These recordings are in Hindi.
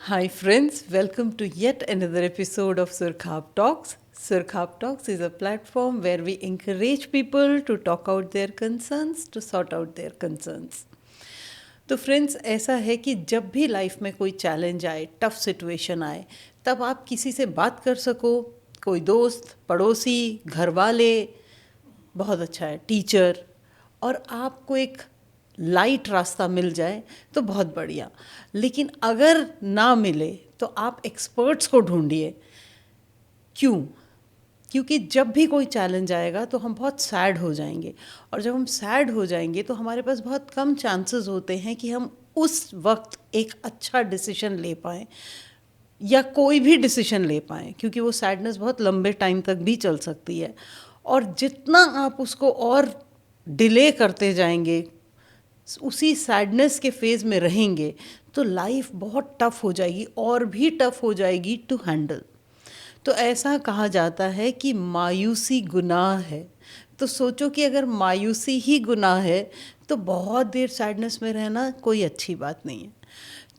Hi, friends. Welcome to yet another episode of Surkhab Talks. Surkhab Talks is a platform where we encourage people to talk out their concerns, to sort out their concerns. तो फ्रेंड्स, ऐसा है कि जब भी लाइफ में कोई चैलेंज आए, टफ सिचुएशन आए, तब आप किसी से बात कर सको, कोई दोस्त, पड़ोसी, घर वाले, बहुत अच्छा है, टीचर, और आपको एक लाइट रास्ता मिल जाए तो बहुत बढ़िया। लेकिन अगर ना मिले तो आप एक्सपर्ट्स को ढूंढिए। क्यों? क्योंकि जब भी कोई चैलेंज आएगा तो हम बहुत सैड हो जाएंगे, और जब हम सैड हो जाएंगे तो हमारे पास बहुत कम चांसेस होते हैं कि हम उस वक्त एक अच्छा डिसीजन ले पाएँ या कोई भी डिसीजन ले पाएँ, क्योंकि वो सैडनेस बहुत लंबे टाइम तक भी चल सकती है। और जितना आप उसको और डिले करते जाएंगे, उसी सैडनेस के फेज़ में रहेंगे, तो लाइफ बहुत टफ हो जाएगी, और भी टफ हो जाएगी टू हैंडल। तो ऐसा कहा जाता है कि मायूसी गुनाह है। तो सोचो कि अगर मायूसी ही गुनाह है तो बहुत देर सैडनेस में रहना कोई अच्छी बात नहीं है।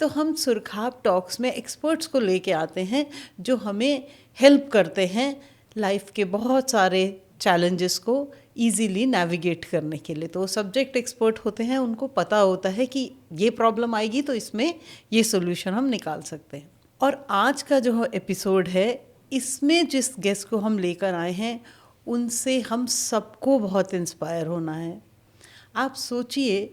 तो हम सुरखाब टॉक्स में एक्सपर्ट्स को लेके आते हैं जो हमें हेल्प करते हैं लाइफ के बहुत सारे चैलेंजेस को इजीली नेविगेट करने के लिए। तो वो सब्जेक्ट एक्सपर्ट होते हैं, उनको पता होता है कि ये प्रॉब्लम आएगी तो इसमें ये सोल्यूशन हम निकाल सकते हैं। और आज का जो एपिसोड है, इसमें जिस गेस्ट को हम लेकर आए हैं उनसे हम सबको बहुत इंस्पायर होना है। आप सोचिए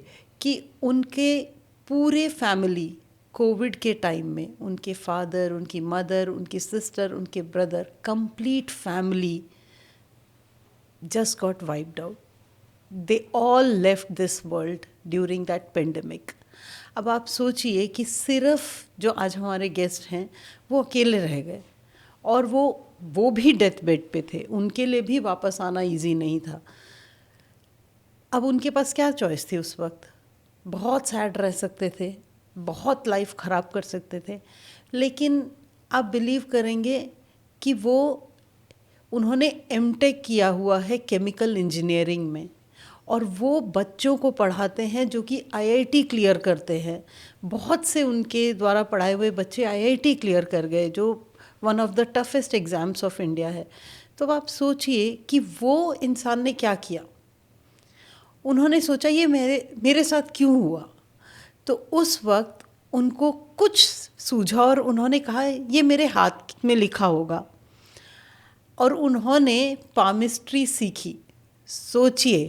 कि उनके पूरे फैमिली कोविड के टाइम में, उनके फादर, उनकी मदर, उनकी सिस्टर, उनके brother, complete family just got wiped out. They all left this world during that pandemic. अब आप सोचिए कि सिर्फ जो आज हमारे गेस्ट हैं वो अकेले रह गए, और वो भी डेथ बेड पे थे। उनके लिए भी वापस आना इजी नहीं था। अब उनके पास क्या चॉइस थी उस वक्त? बहुत सैड रह सकते थे, बहुत लाइफ ख़राब कर सकते थे, लेकिन आप बिलीव करेंगे कि उन्होंने एमटेक किया हुआ है केमिकल इंजीनियरिंग में, और वो बच्चों को पढ़ाते हैं जो कि आईआईटी क्लियर करते हैं। बहुत से उनके द्वारा पढ़ाए हुए बच्चे आईआईटी क्लियर कर गए, जो one of the toughest exams of India है। तो आप सोचिए कि वो इंसान ने क्या किया। उन्होंने सोचा ये मेरे साथ क्यों हुआ। तो उस वक्त उनको कुछ सूझा और उन्होंने कहा ये मेरे हाथ में लिखा होगा, और उन्होंने पामिस्ट्री सीखी। सोचिए,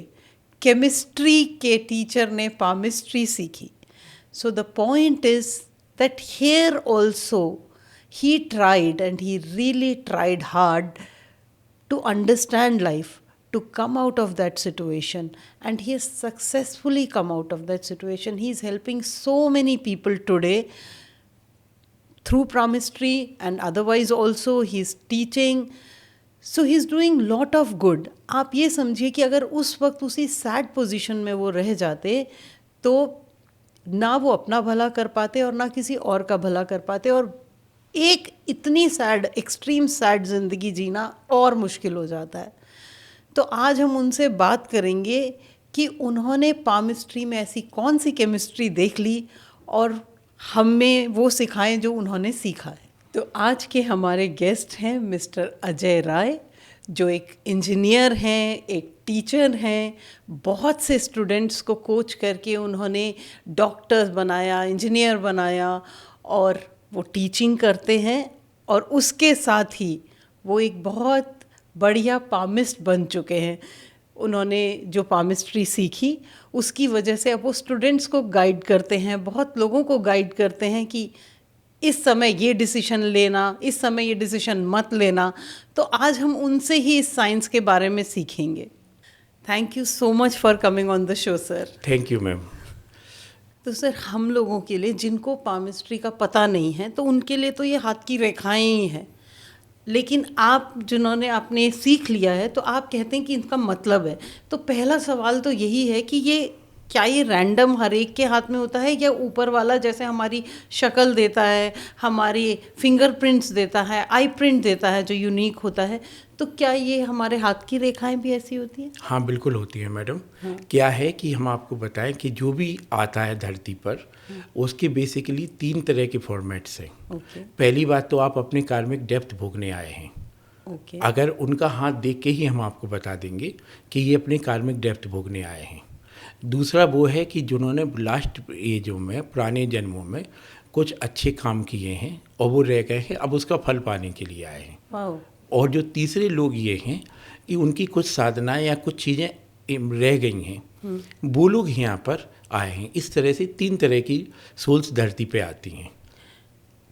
केमिस्ट्री के टीचर ने पामिस्ट्री सीखी। So the point is that here also he tried, and he really tried hard to understand life, to come out of that situation, and he has successfully come out of that situation. He is helping so many people today through palmistry, and otherwise also he is teaching. So he is doing lot of good. आप ये समझिए कि अगर उस वक्त उसी सैड पोजीशन में वो रह जाते तो ना वो अपना भला कर पाते और ना किसी और का भला कर पाते, और एक इतनी सैड, एक्सट्रीम सैड ज़िंदगी जीना और मुश्किल हो जाता है। तो आज हम उनसे बात करेंगे कि उन्होंने पामिस्ट्री में ऐसी कौन सी केमिस्ट्री देख ली और हमें वो सिखाएं जो उन्होंने सीखा है। तो आज के हमारे गेस्ट हैं मिस्टर अजय राय, जो एक इंजीनियर हैं, एक टीचर हैं। बहुत से स्टूडेंट्स को कोच करके उन्होंने डॉक्टर्स बनाया, इंजीनियर बनाया, और वो टीचिंग करते हैं, और उसके साथ ही वो एक बहुत बढ़िया पामिस्ट बन चुके हैं। उन्होंने जो पामिस्ट्री सीखी उसकी वजह से अब वो स्टूडेंट्स को गाइड करते हैं, बहुत लोगों को गाइड करते हैं कि इस समय ये डिसीजन लेना, इस समय ये डिसीजन मत लेना। तो आज हम उनसे ही इस साइंस के बारे में सीखेंगे। Thank you so much for coming on the show sir. Thank you ma'am. तो सर, हम लोगों के लिए जिनको पामिस्ट्री का पता नहीं है तो उनके लिए तो ये हाथ की रेखाएं ही हैं, लेकिन आप जिन्होंने आपने सीख लिया है तो आप कहते हैं कि इनका मतलब है। तो पहला सवाल तो यही है कि ये क्या ये रैंडम हर एक के हाथ में होता है, या ऊपर वाला जैसे हमारी शक्ल देता है, हमारी फिंगरप्रिंट्स देता है, आई प्रिंट देता है जो यूनिक होता है, तो क्या ये हमारे हाथ की रेखाएं भी ऐसी होती हैं? हाँ बिल्कुल होती है मैडम। क्या है कि हम आपको बताएं कि जो भी आता है धरती पर उसके बेसिकली 3 तरह के फॉर्मेट्स हैं। ओके पहली बात तो आप अपने कार्मिक डेप्थ भोगने आए हैं। ओके अगर उनका हाथ देख के ही हम आपको बता देंगे कि ये अपने कार्मिक डेप्थ भोगने आए हैं। दूसरा वो है कि जिन्होंने लास्ट एजों में, पुराने जन्मों में कुछ अच्छे काम किए हैं और वो रह गए हैं, अब उसका फल पाने के लिए आए हैं। वाओ। और जो तीसरे लोग ये हैं कि उनकी कुछ साधनाएं या कुछ चीज़ें रह गई हैं, वो लोग यहाँ पर आए हैं। इस तरह से 3 तरह की सोल्स धरती पे आती हैं।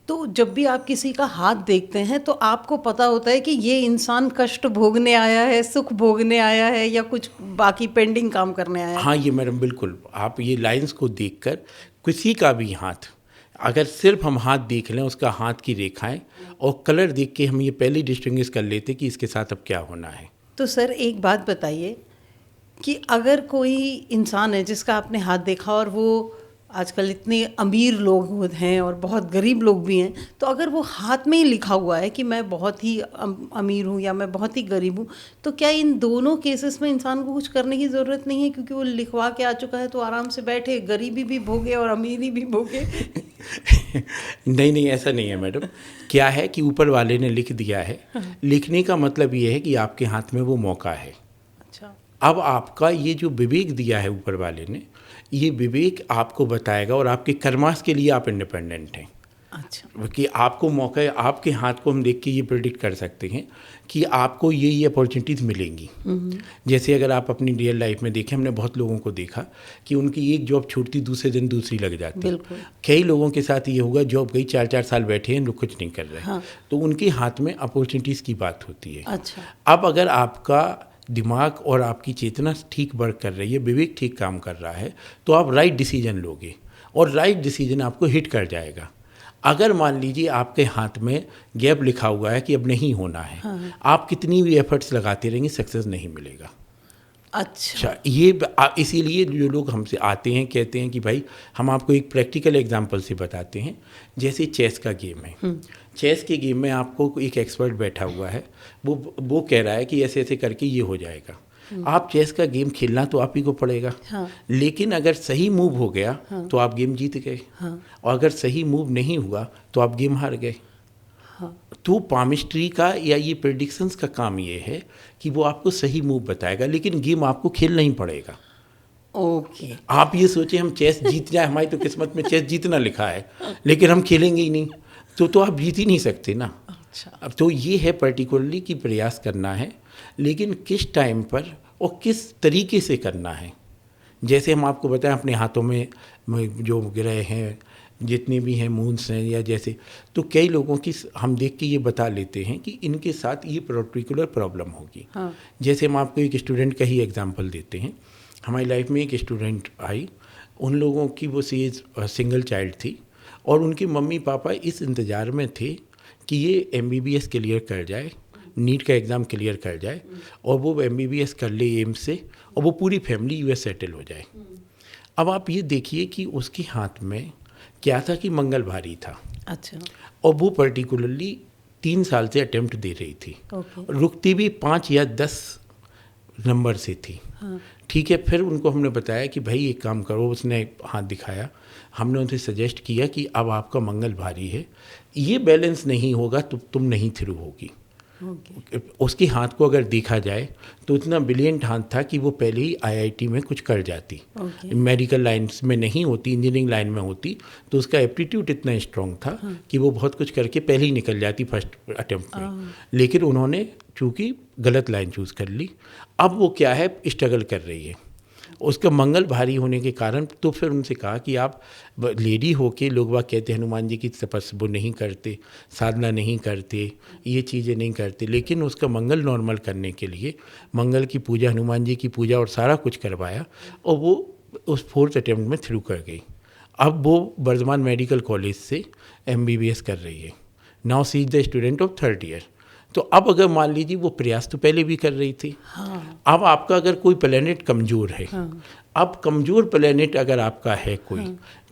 तो जब भी आप किसी का हाथ देखते हैं तो आपको पता होता है कि ये इंसान कष्ट भोगने आया है, सुख भोगने आया है, या कुछ बाकी पेंडिंग काम करने आया है? हाँ ये मैडम बिल्कुल, आप ये लाइंस को देखकर किसी का भी हाथ, अगर सिर्फ हम हाथ देख लें, उसका हाथ की रेखाएं और कलर देख के हम ये पहले डिस्टिंग्विश कर लेते कि इसके साथ अब क्या होना है। तो सर एक बात बताइए कि अगर कोई इंसान है जिसका आपने हाथ देखा, और वो आजकल इतने अमीर लोग हैं और बहुत गरीब लोग भी हैं, तो अगर वो हाथ में ही लिखा हुआ है कि मैं बहुत ही अमीर हूँ या मैं बहुत ही गरीब हूँ, तो क्या इन दोनों केसेस में इंसान को कुछ करने की ज़रूरत नहीं है, क्योंकि वो लिखवा के आ चुका है तो आराम से बैठे गरीबी भी भोगे और अमीरी भी भोगे? नहीं नहीं, ऐसा नहीं है मैडम। क्या है कि ऊपर वाले ने लिख दिया है। लिखने का मतलब ये है कि आपके हाथ में वो मौका है। अच्छा। अब आपका ये जो विवेक दिया है ऊपर वाले ने, ये विवेक आपको बताएगा और आपके कर्मास के लिए आप इंडिपेंडेंट हैं। अच्छा। कि आपको मौका है, आपके हाथ को हम देख के ये प्रेडिक्ट कर सकते हैं कि आपको ये अपॉर्चुनिटीज़ मिलेंगी। जैसे अगर आप अपनी रियल लाइफ में देखें, हमने बहुत लोगों को देखा कि उनकी एक जॉब छूटती, दूसरे दिन दूसरी लग जाती। बिल्कुल। कई लोगों के साथ ये होगा, जॉब गई 4-4 साल बैठे हैं, लोग कुछ नहीं कर रहे। हाँ। तो उनके हाथ में अपॉर्चुनिटीज़ की बात होती है। अच्छा। अब अगर आपका दिमाग और आपकी चेतना ठीक वर्क कर रही है, विवेक ठीक काम कर रहा है, तो आप राइट डिसीजन लोगे और राइट डिसीजन आपको हिट कर जाएगा। अगर मान लीजिए आपके हाथ में गैप लिखा हुआ है कि अब नहीं होना है, हाँ। आप कितनी भी एफर्ट्स लगाते रहेंगे, सक्सेस नहीं मिलेगा। अच्छा। ये इसीलिए जो लोग हमसे आते हैं कहते हैं कि भाई हम आपको एक प्रैक्टिकल एग्जांपल से बताते हैं। जैसे चेस का गेम है, चेस के गेम में आपको एक एक्सपर्ट बैठा हुआ है, वो कह रहा है कि ऐसे ऐसे करके ये हो जाएगा। आप चेस का गेम खेलना तो आप ही को पड़ेगा। हाँ। लेकिन अगर सही मूव हो गया तो आप गेम जीत गए। हाँ। और अगर सही मूव नहीं हुआ तो आप गेम हार गए। हाँ। तो पामिस्ट्री का या ये प्रेडिक्शंस का काम ये है कि वो आपको सही मूव बताएगा, लेकिन गेम आपको खेलना ही पड़ेगा। ओके। आप ये सोचें हम चेस जीत जाए, हमारी तो किस्मत में चेस जीतना लिखा है, लेकिन हम खेलेंगे ही नहीं, तो आप जीत ही नहीं सकते ना। अच्छा। अब तो ये है पर्टिकुलरली कि प्रयास करना है, लेकिन किस टाइम पर और किस तरीके से करना है। जैसे हम आपको बताएं, अपने हाथों में जो ग्रह हैं, जितने भी हैं, मून्स हैं, या जैसे, तो कई लोगों की हम देख के ये बता लेते हैं कि इनके साथ ये पर्टिकुलर प्रॉब्लम होगी। हाँ। जैसे हम आपको एक स्टूडेंट का ही एग्जांपल देते हैं। हमारी लाइफ में एक स्टूडेंट आई, उन लोगों की वो सिंगल चाइल्ड थी और उनके मम्मी पापा इस इंतज़ार में थे कि ये MBBS क्लियर कर जाए, नीट का एग्ज़ाम क्लियर कर जाए और वो MBBS कर ले एम्स से, और वो पूरी फैमिली US सेटल हो जाए। अब आप ये देखिए कि उसके हाथ में क्या था कि मंगल भारी था। अच्छा। और वो पर्टिकुलरली 3 साल से अटेम्प्ट दे रही थी। ओके। रुकती भी 5 या 10 नंबर से थी। हाँ। ठीक है, फिर उनको हमने बताया कि भाई एक काम करो, उसने हाथ दिखाया, हमने उन्हें सजेस्ट किया कि अब आपका मंगल भारी है, ये बैलेंस नहीं होगा तो तुम नहीं थ्रू होगी। उसके हाथ को अगर देखा जाए तो इतना ब्रिलियंट हाथ था कि वो पहले ही IIT में कुछ कर जाती। मेडिकल लाइन्स में नहीं होती, इंजीनियरिंग लाइन में होती, तो उसका एप्टीट्यूड इतना स्ट्रॉन्ग था कि वो बहुत कुछ करके पहले ही निकल जाती फर्स्ट अटेम्प्ट में। लेकिन उन्होंने चूँकि गलत लाइन चूज़ कर ली, अब वो क्या है, स्ट्रगल कर रही है। उसका मंगल भारी होने के कारण तो फिर उनसे कहा कि आप लेडी होके, लोग बाग कहते हैं हनुमान जी की तपस्या वो नहीं करते, साधना नहीं करते, ये चीज़ें नहीं करते, लेकिन उसका मंगल नॉर्मल करने के लिए मंगल की पूजा, हनुमान जी की पूजा और सारा कुछ करवाया और वो उस 4th अटेम्प्ट में थ्रू कर गई। अब वो वर्धमान मेडिकल कॉलेज से MBBS कर रही है। Now she is the student of 3rd year. तो अब अगर मान लीजिए वो प्रयास तो पहले भी कर रही थी, हाँ, अब आपका अगर कोई प्लेनेट कमज़ोर है, हाँ, अब कमज़ोर प्लेनेट अगर आपका है कोई,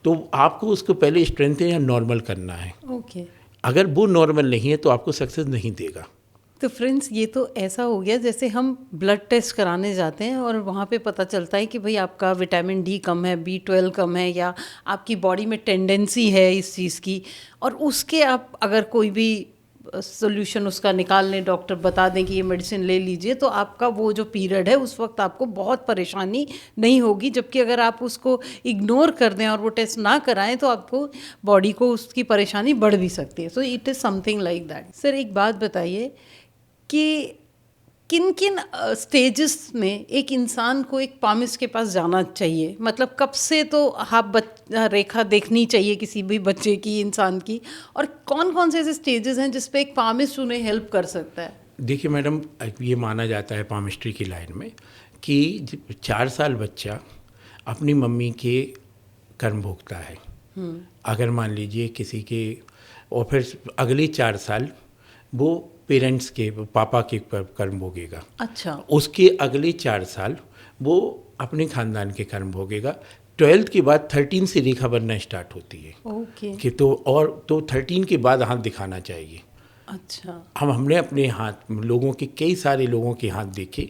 तो आपको उसको पहले स्ट्रेंथ या नॉर्मल करना है। ओके। अगर वो नॉर्मल नहीं है तो आपको सक्सेस नहीं देगा। तो फ्रेंड्स, ये तो ऐसा हो गया जैसे हम ब्लड टेस्ट कराने जाते हैं और वहाँ पे पता चलता है कि भाई आपका विटामिन डी कम है, B12 कम है, या आपकी बॉडी में टेंडेंसी है इस चीज़ की, और उसके आप अगर कोई भी सोल्यूशन उसका निकाल लें, डॉक्टर बता दें कि ये मेडिसिन ले लीजिए, तो आपका वो जो पीरियड है उस वक्त आपको बहुत परेशानी नहीं होगी। जबकि अगर आप उसको इग्नोर कर दें और वो टेस्ट ना कराएं तो आपको बॉडी को उसकी परेशानी बढ़ भी सकती है। So it is something like that. Sir, एक बात बताइए कि किन किन स्टेजेस में एक इंसान को एक पामिस्ट के पास जाना चाहिए? मतलब कब से तो आप रेखा देखनी चाहिए किसी भी बच्चे की, इंसान की, और कौन कौन से ऐसे स्टेजेस हैं जिस पे एक पामिस्ट उन्हें हेल्प कर सकता है? देखिए मैडम, ये माना जाता है पामिस्ट्री की लाइन में कि 4 साल बच्चा अपनी मम्मी के कर्म भोगता है। अगर मान लीजिए किसी के, और फिर अगले 4 साल वो पेरेंट्स के, पापा के कर्म भोगेगा। अच्छा। उसके अगले 4 साल वो अपने खानदान के कर्म भोगेगा। 12th के बाद 13 से रेखा बनना स्टार्ट होती है ओके। कि तो 13 के बाद हाथ दिखाना चाहिए। अच्छा। हमने अपने हाथ, लोगों के, कई सारे लोगों के हाथ देखे,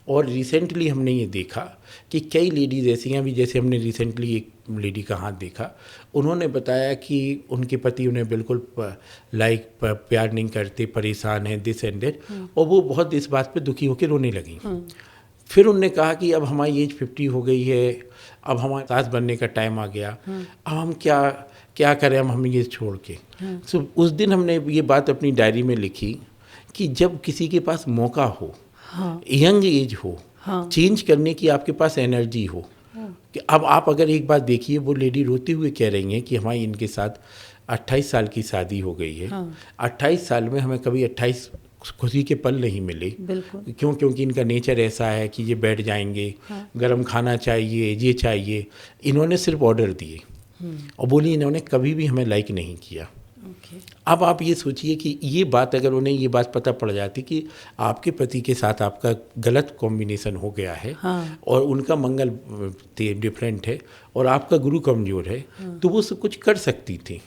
और रिसेंटली हमने ये देखा कि कई लेडीज़ ऐसी हैं, अभी जैसे हमने रिसेंटली एक लेडी का हाथ देखा, उन्होंने बताया कि उनके पति उन्हें बिल्कुल प्यार नहीं करते, परेशान हैं, दिस एंड दैट, और वो बहुत इस बात पे दुखी होकर रोने लगी। फिर उन्होंने कहा कि अब हमारी एज 50 हो गई है, अब हमारे सास बनने का टाइम आ गया, अब हम क्या करें, हम ये छोड़ के। सो उस दिन हमने ये बात अपनी डायरी में लिखी कि जब किसी के पास मौका हो, यंग एज हो, चेंज करने की आपके पास एनर्जी हो, कि अब आप अगर एक बात देखिए, वो लेडी रोते हुए कह रही हैं कि हमारी इनके साथ 28 साल की शादी हो गई है। 28 साल में हमें कभी 28 खुशी के पल नहीं मिले। बिल्कुल। क्योंकि इनका नेचर ऐसा है कि ये बैठ जाएंगे, गरम खाना चाहिए, ये चाहिए। इन्होंने सिर्फ ऑर्डर दिए और बोली इन्होंने कभी भी हमें लाइक नहीं किया। अब आप ये सोचिए कि ये बात, अगर उन्हें ये बात पता पड़ जाती कि आपके पति के साथ आपका गलत कॉम्बिनेशन हो गया है, और उनका मंगल डिफरेंट है और आपका गुरु कमजोर है, तो वो सब कुछ कर सकती थी।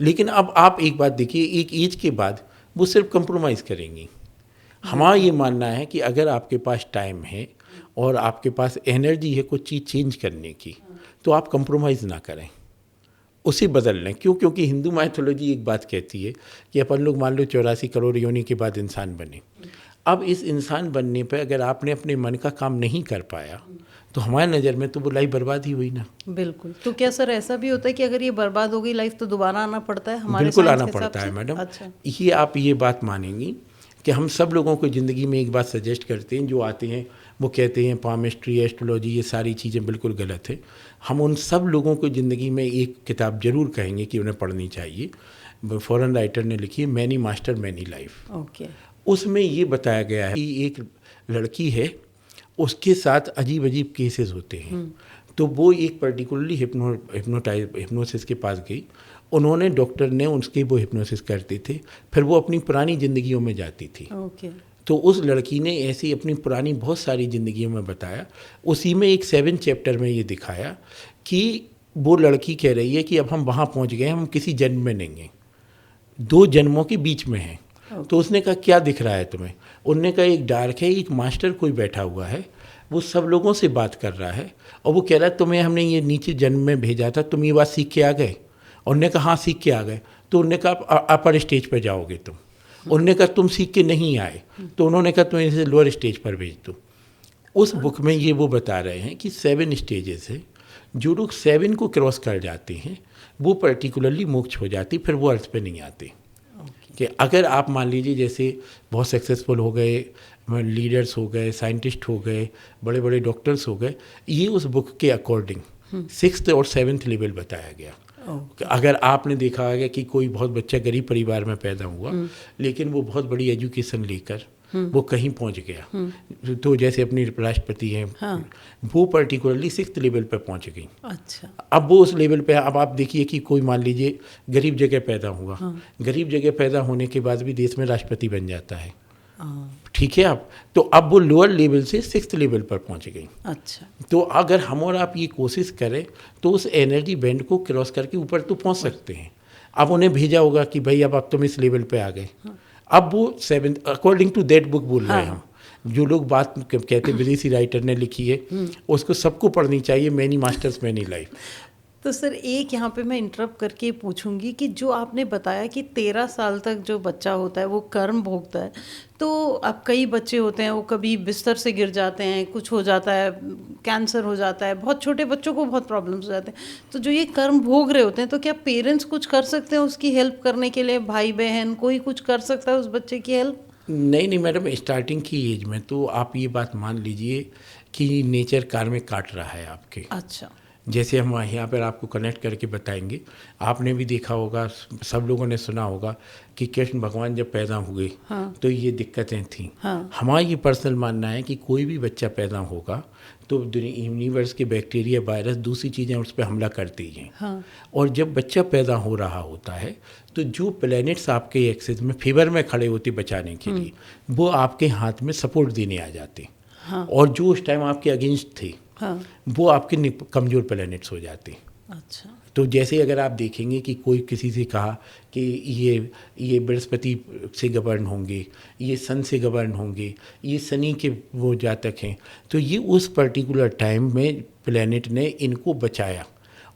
लेकिन अब आप एक बात देखिए, एक एज के बाद वो सिर्फ कंप्रोमाइज़ करेंगी। हमारा ये मानना है कि अगर आपके पास टाइम है और आपके पास एनर्जी है कुछ चीज़ चेंज करने की, तो आप कंप्रोमाइज़ ना करें, उसे बदल लें। क्योंकि हिंदू माइथोलॉजी एक बात कहती है कि अपन लोग मान लो 84 करोड़ योनि के बाद इंसान बने। अब इस इंसान बनने पर अगर आपने अपने मन का काम नहीं कर पाया, तो हमारे नज़र में तो वो लाइफ बर्बाद ही हुई ना। बिल्कुल। तो क्या सर ऐसा भी होता है कि अगर ये बर्बाद हो गई लाइफ तो दोबारा आना पड़ता है हमारे? बिल्कुल आना पड़ता है मैडम। अच्छा। ये आप ये बात मानेंगी कि हम सब लोगों को ज़िंदगी में एक बात सजेस्ट करते हैं, जो आते हैं वो कहते हैं पामिस्ट्री, एस्ट्रोलॉजी, ये सारी चीज़ें बिल्कुल गलत है। हम उन सब लोगों को ज़िंदगी में एक किताब जरूर कहेंगे कि उन्हें पढ़नी चाहिए। फॉरेन राइटर ने लिखी है, many master many life. Okay. उसमें ये बताया गया है कि एक लड़की है, उसके साथ अजीब अजीब केसेस होते हैं। तो वो एक पर्टिकुलरली हिप्नोसिस के पास गई। उन्होंने, डॉक्टर ने उसके वो हिप्नोसिस करते थे, फिर वो अपनी पुरानी ज़िंदगियों में जाती थी। ओके। तो उस लड़की ने ऐसी अपनी पुरानी बहुत सारी ज़िंदगियों में बताया। उसी में एक 7 चैप्टर में ये दिखाया कि वो लड़की कह रही है कि अब हम वहाँ पहुँच गए, हम किसी जन्म में नहीं हैं, 2 जन्मों के बीच में हैं। तो उसने कहा क्या दिख रहा है तुम्हें? उनने कहा एक डार्क है, एक मास्टर कोई बैठा हुआ है, वो सब लोगों से बात कर रहा है, और वो कह रहा है तुम्हें हमने ये नीचे जन्म में भेजा था, तुम ये बात सीख के आ गए? और उन्होंने कहा हाँ सीख के आ गए। तो उन्होंने कहा अपर स्टेज पर जाओगे तुम? उन्होंने कहा तुम सीख के नहीं आए, तो उन्होंने कहा तुम्हें इसे लोअर स्टेज पर भेज दो। उस बुक में ये वो बता रहे हैं कि 7 स्टेजेस है, जो लोग 7 को क्रॉस कर जाते हैं वो पर्टिकुलरली मोक्ष हो जाती, फिर वो अर्थ पे नहीं आते। कि अगर आप मान लीजिए जैसे बहुत सक्सेसफुल हो गए, लीडर्स हो गए, साइंटिस्ट हो गए, बड़े बड़े डॉक्टर्स हो गए, ये उस बुक के अकॉर्डिंग 6th और 7th लेवल बताया गया। अगर आपने देखा होगा कि कोई बहुत बच्चा गरीब परिवार में पैदा हुआ लेकिन वो बहुत बड़ी एजुकेशन लेकर वो कहीं पहुंच गया, तो जैसे अपनी राष्ट्रपति हैं, वो पर्टिकुलरली 6th लेवल पर पहुंच गई। अच्छा। अब वो उस लेवल पे, अब आप देखिए कि कोई मान लीजिए गरीब जगह पैदा हुआ, गरीब जगह पैदा होने के बाद भी देश में राष्ट्रपति बन जाता है, ठीक है। आप तो अब वो लोअर लेवल से 6th लेवल पर पहुंच गई। अच्छा। तो अगर हम और आप ये कोशिश करें तो उस एनर्जी बैंड को क्रॉस करके ऊपर तो पहुंच सकते हैं। अब उन्हें भेजा होगा कि भाई अब तुम इस लेवल पे आ गए। अब वो 7th according to that book बोल रहे हैं हम, जो लोग बात कहते विदेशी राइटर ने लिखी है उसको सबको पढ़नी चाहिए, मैनी मास्टर्स मैनी लाइफ। तो सर एक यहाँ पे मैं इंटरप्ट करके पूछूंगी कि जो आपने बताया कि 13 साल तक जो बच्चा होता है वो कर्म भोगता है, तो अब कई बच्चे होते हैं वो कभी बिस्तर से गिर जाते हैं, कुछ हो जाता है, कैंसर हो जाता है, बहुत छोटे बच्चों को बहुत प्रॉब्लम्स हो जाते हैं, तो जो ये कर्म भोग रहे होते हैं तो क्या पेरेंट्स कुछ कर सकते हैं उसकी हेल्प करने के लिए? भाई बहन कोई कुछ कर सकता है उस बच्चे की हेल्प? नहीं मैडम, स्टार्टिंग की एज में तो आप ये बात मान लीजिए कि नेचर कार में काट रहा है आपके। अच्छा। जैसे हम यहाँ पर आपको कनेक्ट करके बताएंगे, आपने भी देखा होगा, सब लोगों ने सुना होगा कि कृष्ण भगवान जब पैदा हुए तो ये दिक्कतें थीं। हमारा ये पर्सनल मानना है कि कोई भी बच्चा पैदा होगा तो यूनिवर्स के बैक्टीरिया वायरस दूसरी चीज़ें उस पर हमला करती हैं। और जब बच्चा पैदा हो रहा होता है तो जो प्लैनेट्स आपके एक्सिस में फेवर में खड़े होते बचाने के लिए, वो आपके हाथ में सपोर्ट देने आ जाते। और जो उस टाइम आपके अगेंस्ट थे वो आपके कमज़ोर प्लैनेट्स हो जाते। अच्छा। तो जैसे अगर आप देखेंगे कि कोई किसी से कहा कि ये बृहस्पति से गवर्न होंगे, ये सन से गवर्न होंगे, ये शनि के वो जातक हैं, तो ये उस पर्टिकुलर टाइम में प्लैनेट ने इनको बचाया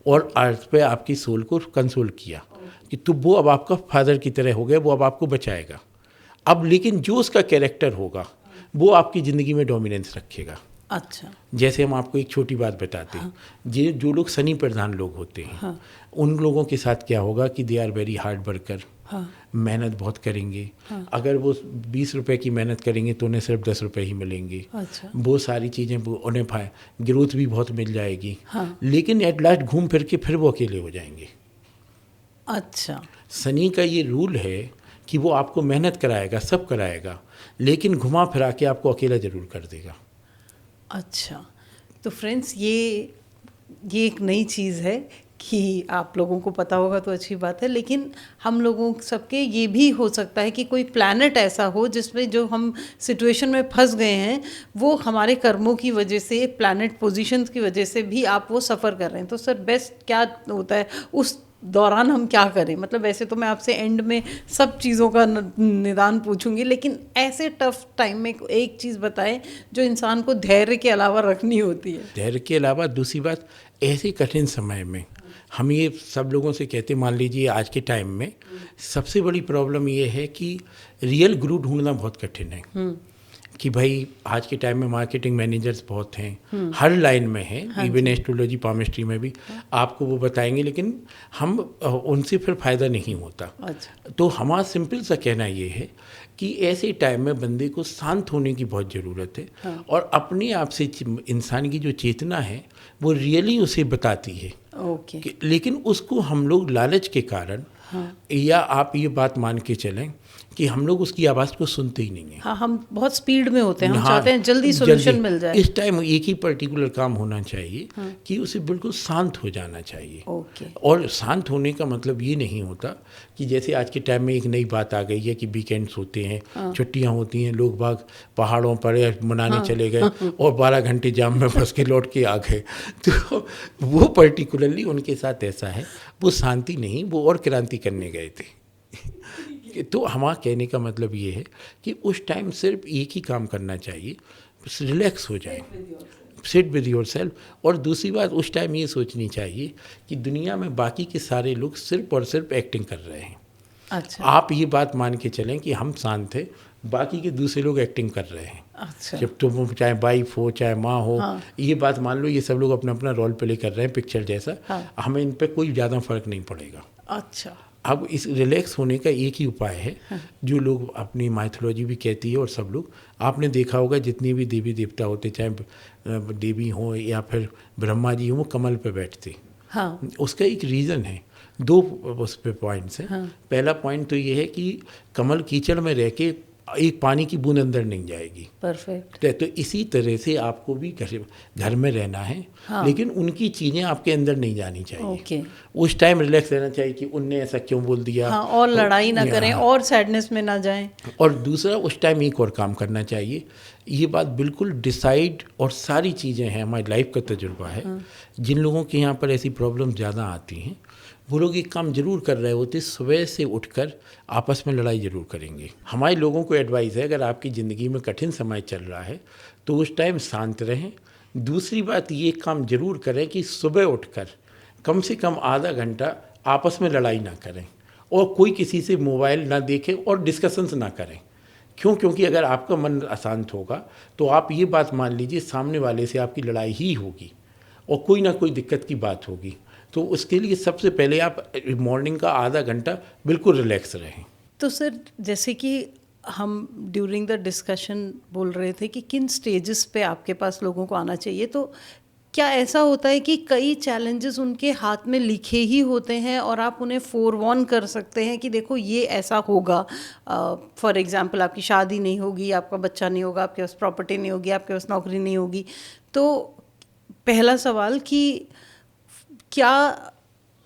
और अर्थ पे आपकी सोल को कंसोल किया कि तो वो अब आपका फादर की तरह हो गया, वो अब आपको बचाएगा। अब लेकिन जो उसका कैरेक्टर होगा वो आपकी ज़िंदगी में डोमिनेंस रखेगा। अच्छा। जैसे हम आपको एक छोटी बात बताते हैं, जो लोग शनि प्रधान लोग होते हैं उन लोगों के साथ क्या होगा कि they are very hard worker, मेहनत बहुत करेंगे। अगर वो 20 रुपए की मेहनत करेंगे तो उन्हें सिर्फ 10 रुपए ही मिलेंगे। अच्छा। वो सारी चीज़ें उन्हें ग्रोथ भी बहुत मिल जाएगी, लेकिन एट लास्ट घूम फिर के फिर वो अकेले हो जाएंगे। अच्छा। शनि का ये रूल है कि वो आपको मेहनत कराएगा, सब कराएगा, लेकिन घुमा फिरा के आपको अकेला ज़रूर कर देगा। अच्छा। तो फ्रेंड्स ये एक नई चीज़ है कि आप लोगों को पता होगा तो अच्छी बात है, लेकिन हम लोगों सबके ये भी हो सकता है कि कोई प्लैनेट ऐसा हो जिसमें जो हम सिचुएशन में फंस गए हैं वो हमारे कर्मों की वजह से, प्लैनेट पोजीशंस की वजह से भी आप वो सफ़र कर रहे हैं। तो सर बेस्ट क्या होता है उस दौरान हम क्या करें? मतलब वैसे तो मैं आपसे एंड में सब चीज़ों का निदान पूछूंगी, लेकिन ऐसे टफ टाइम में एक चीज़ बताएं जो इंसान को धैर्य के अलावा रखनी होती है। धैर्य के अलावा दूसरी बात, ऐसे कठिन समय में हम ये सब लोगों से कहते, मान लीजिए आज के टाइम में सबसे बड़ी प्रॉब्लम ये है कि रियल गुरु ढूंढना बहुत कठिन है। कि भाई आज के टाइम में मार्केटिंग मैनेजर्स बहुत हैं, हर लाइन में हैं, इवन एस्ट्रोलॉजी पामिस्ट्री में भी आपको वो बताएंगे, लेकिन हम उनसे फिर फ़ायदा नहीं होता। अच्छा। तो हमारा सिंपल सा कहना ये है कि ऐसे टाइम में बंदे को शांत होने की बहुत ज़रूरत है। और अपने आप से इंसान की जो चेतना है वो रियली उसे बताती है। ओके। लेकिन उसको हम लोग लालच के कारण, या आप ये बात मान के चलें कि हम लोग उसकी आवाज़ को सुनते ही नहीं हैं। हाँ, हम बहुत स्पीड में होते हैं, हम चाहते हैं जल्दी सॉल्यूशन मिल जाए। इस टाइम एक ही पर्टिकुलर काम होना चाहिए कि उसे बिल्कुल शांत हो जाना चाहिए। ओके। और शांत होने का मतलब ये नहीं होता कि जैसे आज के टाइम में एक नई बात आ गई है कि वीकेंड्स होते हैं, छुट्टियां होती हैं, लोग बाग पहाड़ों पर मनाने चले गए और 12 घंटे जाम में फंस के लौट के आ गए। तो वो पर्टिकुलरली उनके साथ ऐसा है, वो शांति नहीं, वो और क्रांति करने गए थे। तो हमारा कहने का मतलब ये है कि उस टाइम सिर्फ एक ही काम करना चाहिए, रिलैक्स हो जाए, सिट विद योर सेल्फ। और दूसरी बात, उस टाइम ये सोचनी चाहिए कि दुनिया में बाकी के सारे लोग सिर्फ और सिर्फ एक्टिंग कर रहे हैं। अच्छा। आप ये बात मान के चलें कि हम शांत हैं, बाकी के दूसरे लोग एक्टिंग कर रहे हैं। अच्छा। जब तुम चाहे वाइफ हो चाहे माँ हो, ये बात मान लो, ये सब लोग अपना अपना रोल प्ले कर रहे हैं पिक्चर जैसा। हमें इन पर कोई ज़्यादा फर्क नहीं पड़ेगा। अच्छा। अब इस रिलैक्स होने का एक ही उपाय है जो लोग अपनी माइथोलॉजी भी कहती है, और सब लोग आपने देखा होगा जितनी भी देवी देवता होते, चाहे देवी हो या फिर ब्रह्मा जी हो, वो कमल पे बैठते। हाँ। उसका एक रीज़न है दो उस पे पॉइंट्स हैं। पहला पॉइंट तो ये है कि कमल कीचड़ में रह के एक पानी की बूंद अंदर नहीं जाएगी। परफेक्ट। तो इसी तरह से आपको भी घर में रहना है, लेकिन उनकी चीज़ें आपके अंदर नहीं जानी चाहिए। ओके। उस टाइम रिलैक्स रहना चाहिए कि उनने ऐसा क्यों बोल दिया, हाँ, और लड़ाई ना करें और सैडनेस में ना जाएं। और दूसरा उस टाइम एक और काम करना चाहिए। ये बात बिल्कुल डिसाइड और सारी चीज़ें हैं, हमारी लाइफ का तजुर्बा है। जिन लोगों के यहाँ पर ऐसी प्रॉब्लम ज़्यादा आती हैं वो लोग एक काम जरूर कर रहे होते, सुबह से उठकर आपस में लड़ाई जरूर करेंगे। हमारे लोगों को एडवाइस है, अगर आपकी ज़िंदगी में कठिन समय चल रहा है तो उस टाइम शांत रहें। दूसरी बात ये काम जरूर करें कि सुबह उठकर कम से कम आधा घंटा आपस में लड़ाई ना करें और कोई किसी से मोबाइल ना देखें और डिस्कशंस ना करें। क्योंकि अगर आपका मन अशांत होगा तो आप ये बात मान लीजिए सामने वाले से आपकी लड़ाई ही होगी और कोई ना कोई दिक्कत की बात होगी। तो उसके लिए सबसे पहले आप मॉर्निंग का आधा घंटा बिल्कुल रिलैक्स रहें। तो सर, जैसे कि हम ड्यूरिंग द डिस्कशन बोल रहे थे कि किन स्टेजेस पे आपके पास लोगों को आना चाहिए, तो क्या ऐसा होता है कि कई चैलेंजेस उनके हाथ में लिखे ही होते हैं और आप उन्हें फोरवॉर्न कर सकते हैं कि देखो ये ऐसा होगा? फॉर एग्जांपल, आपकी शादी नहीं होगी, आपका बच्चा नहीं होगा, आपके पास प्रॉपर्टी नहीं होगी, आपके पास नौकरी नहीं होगी। तो पहला सवाल कि क्या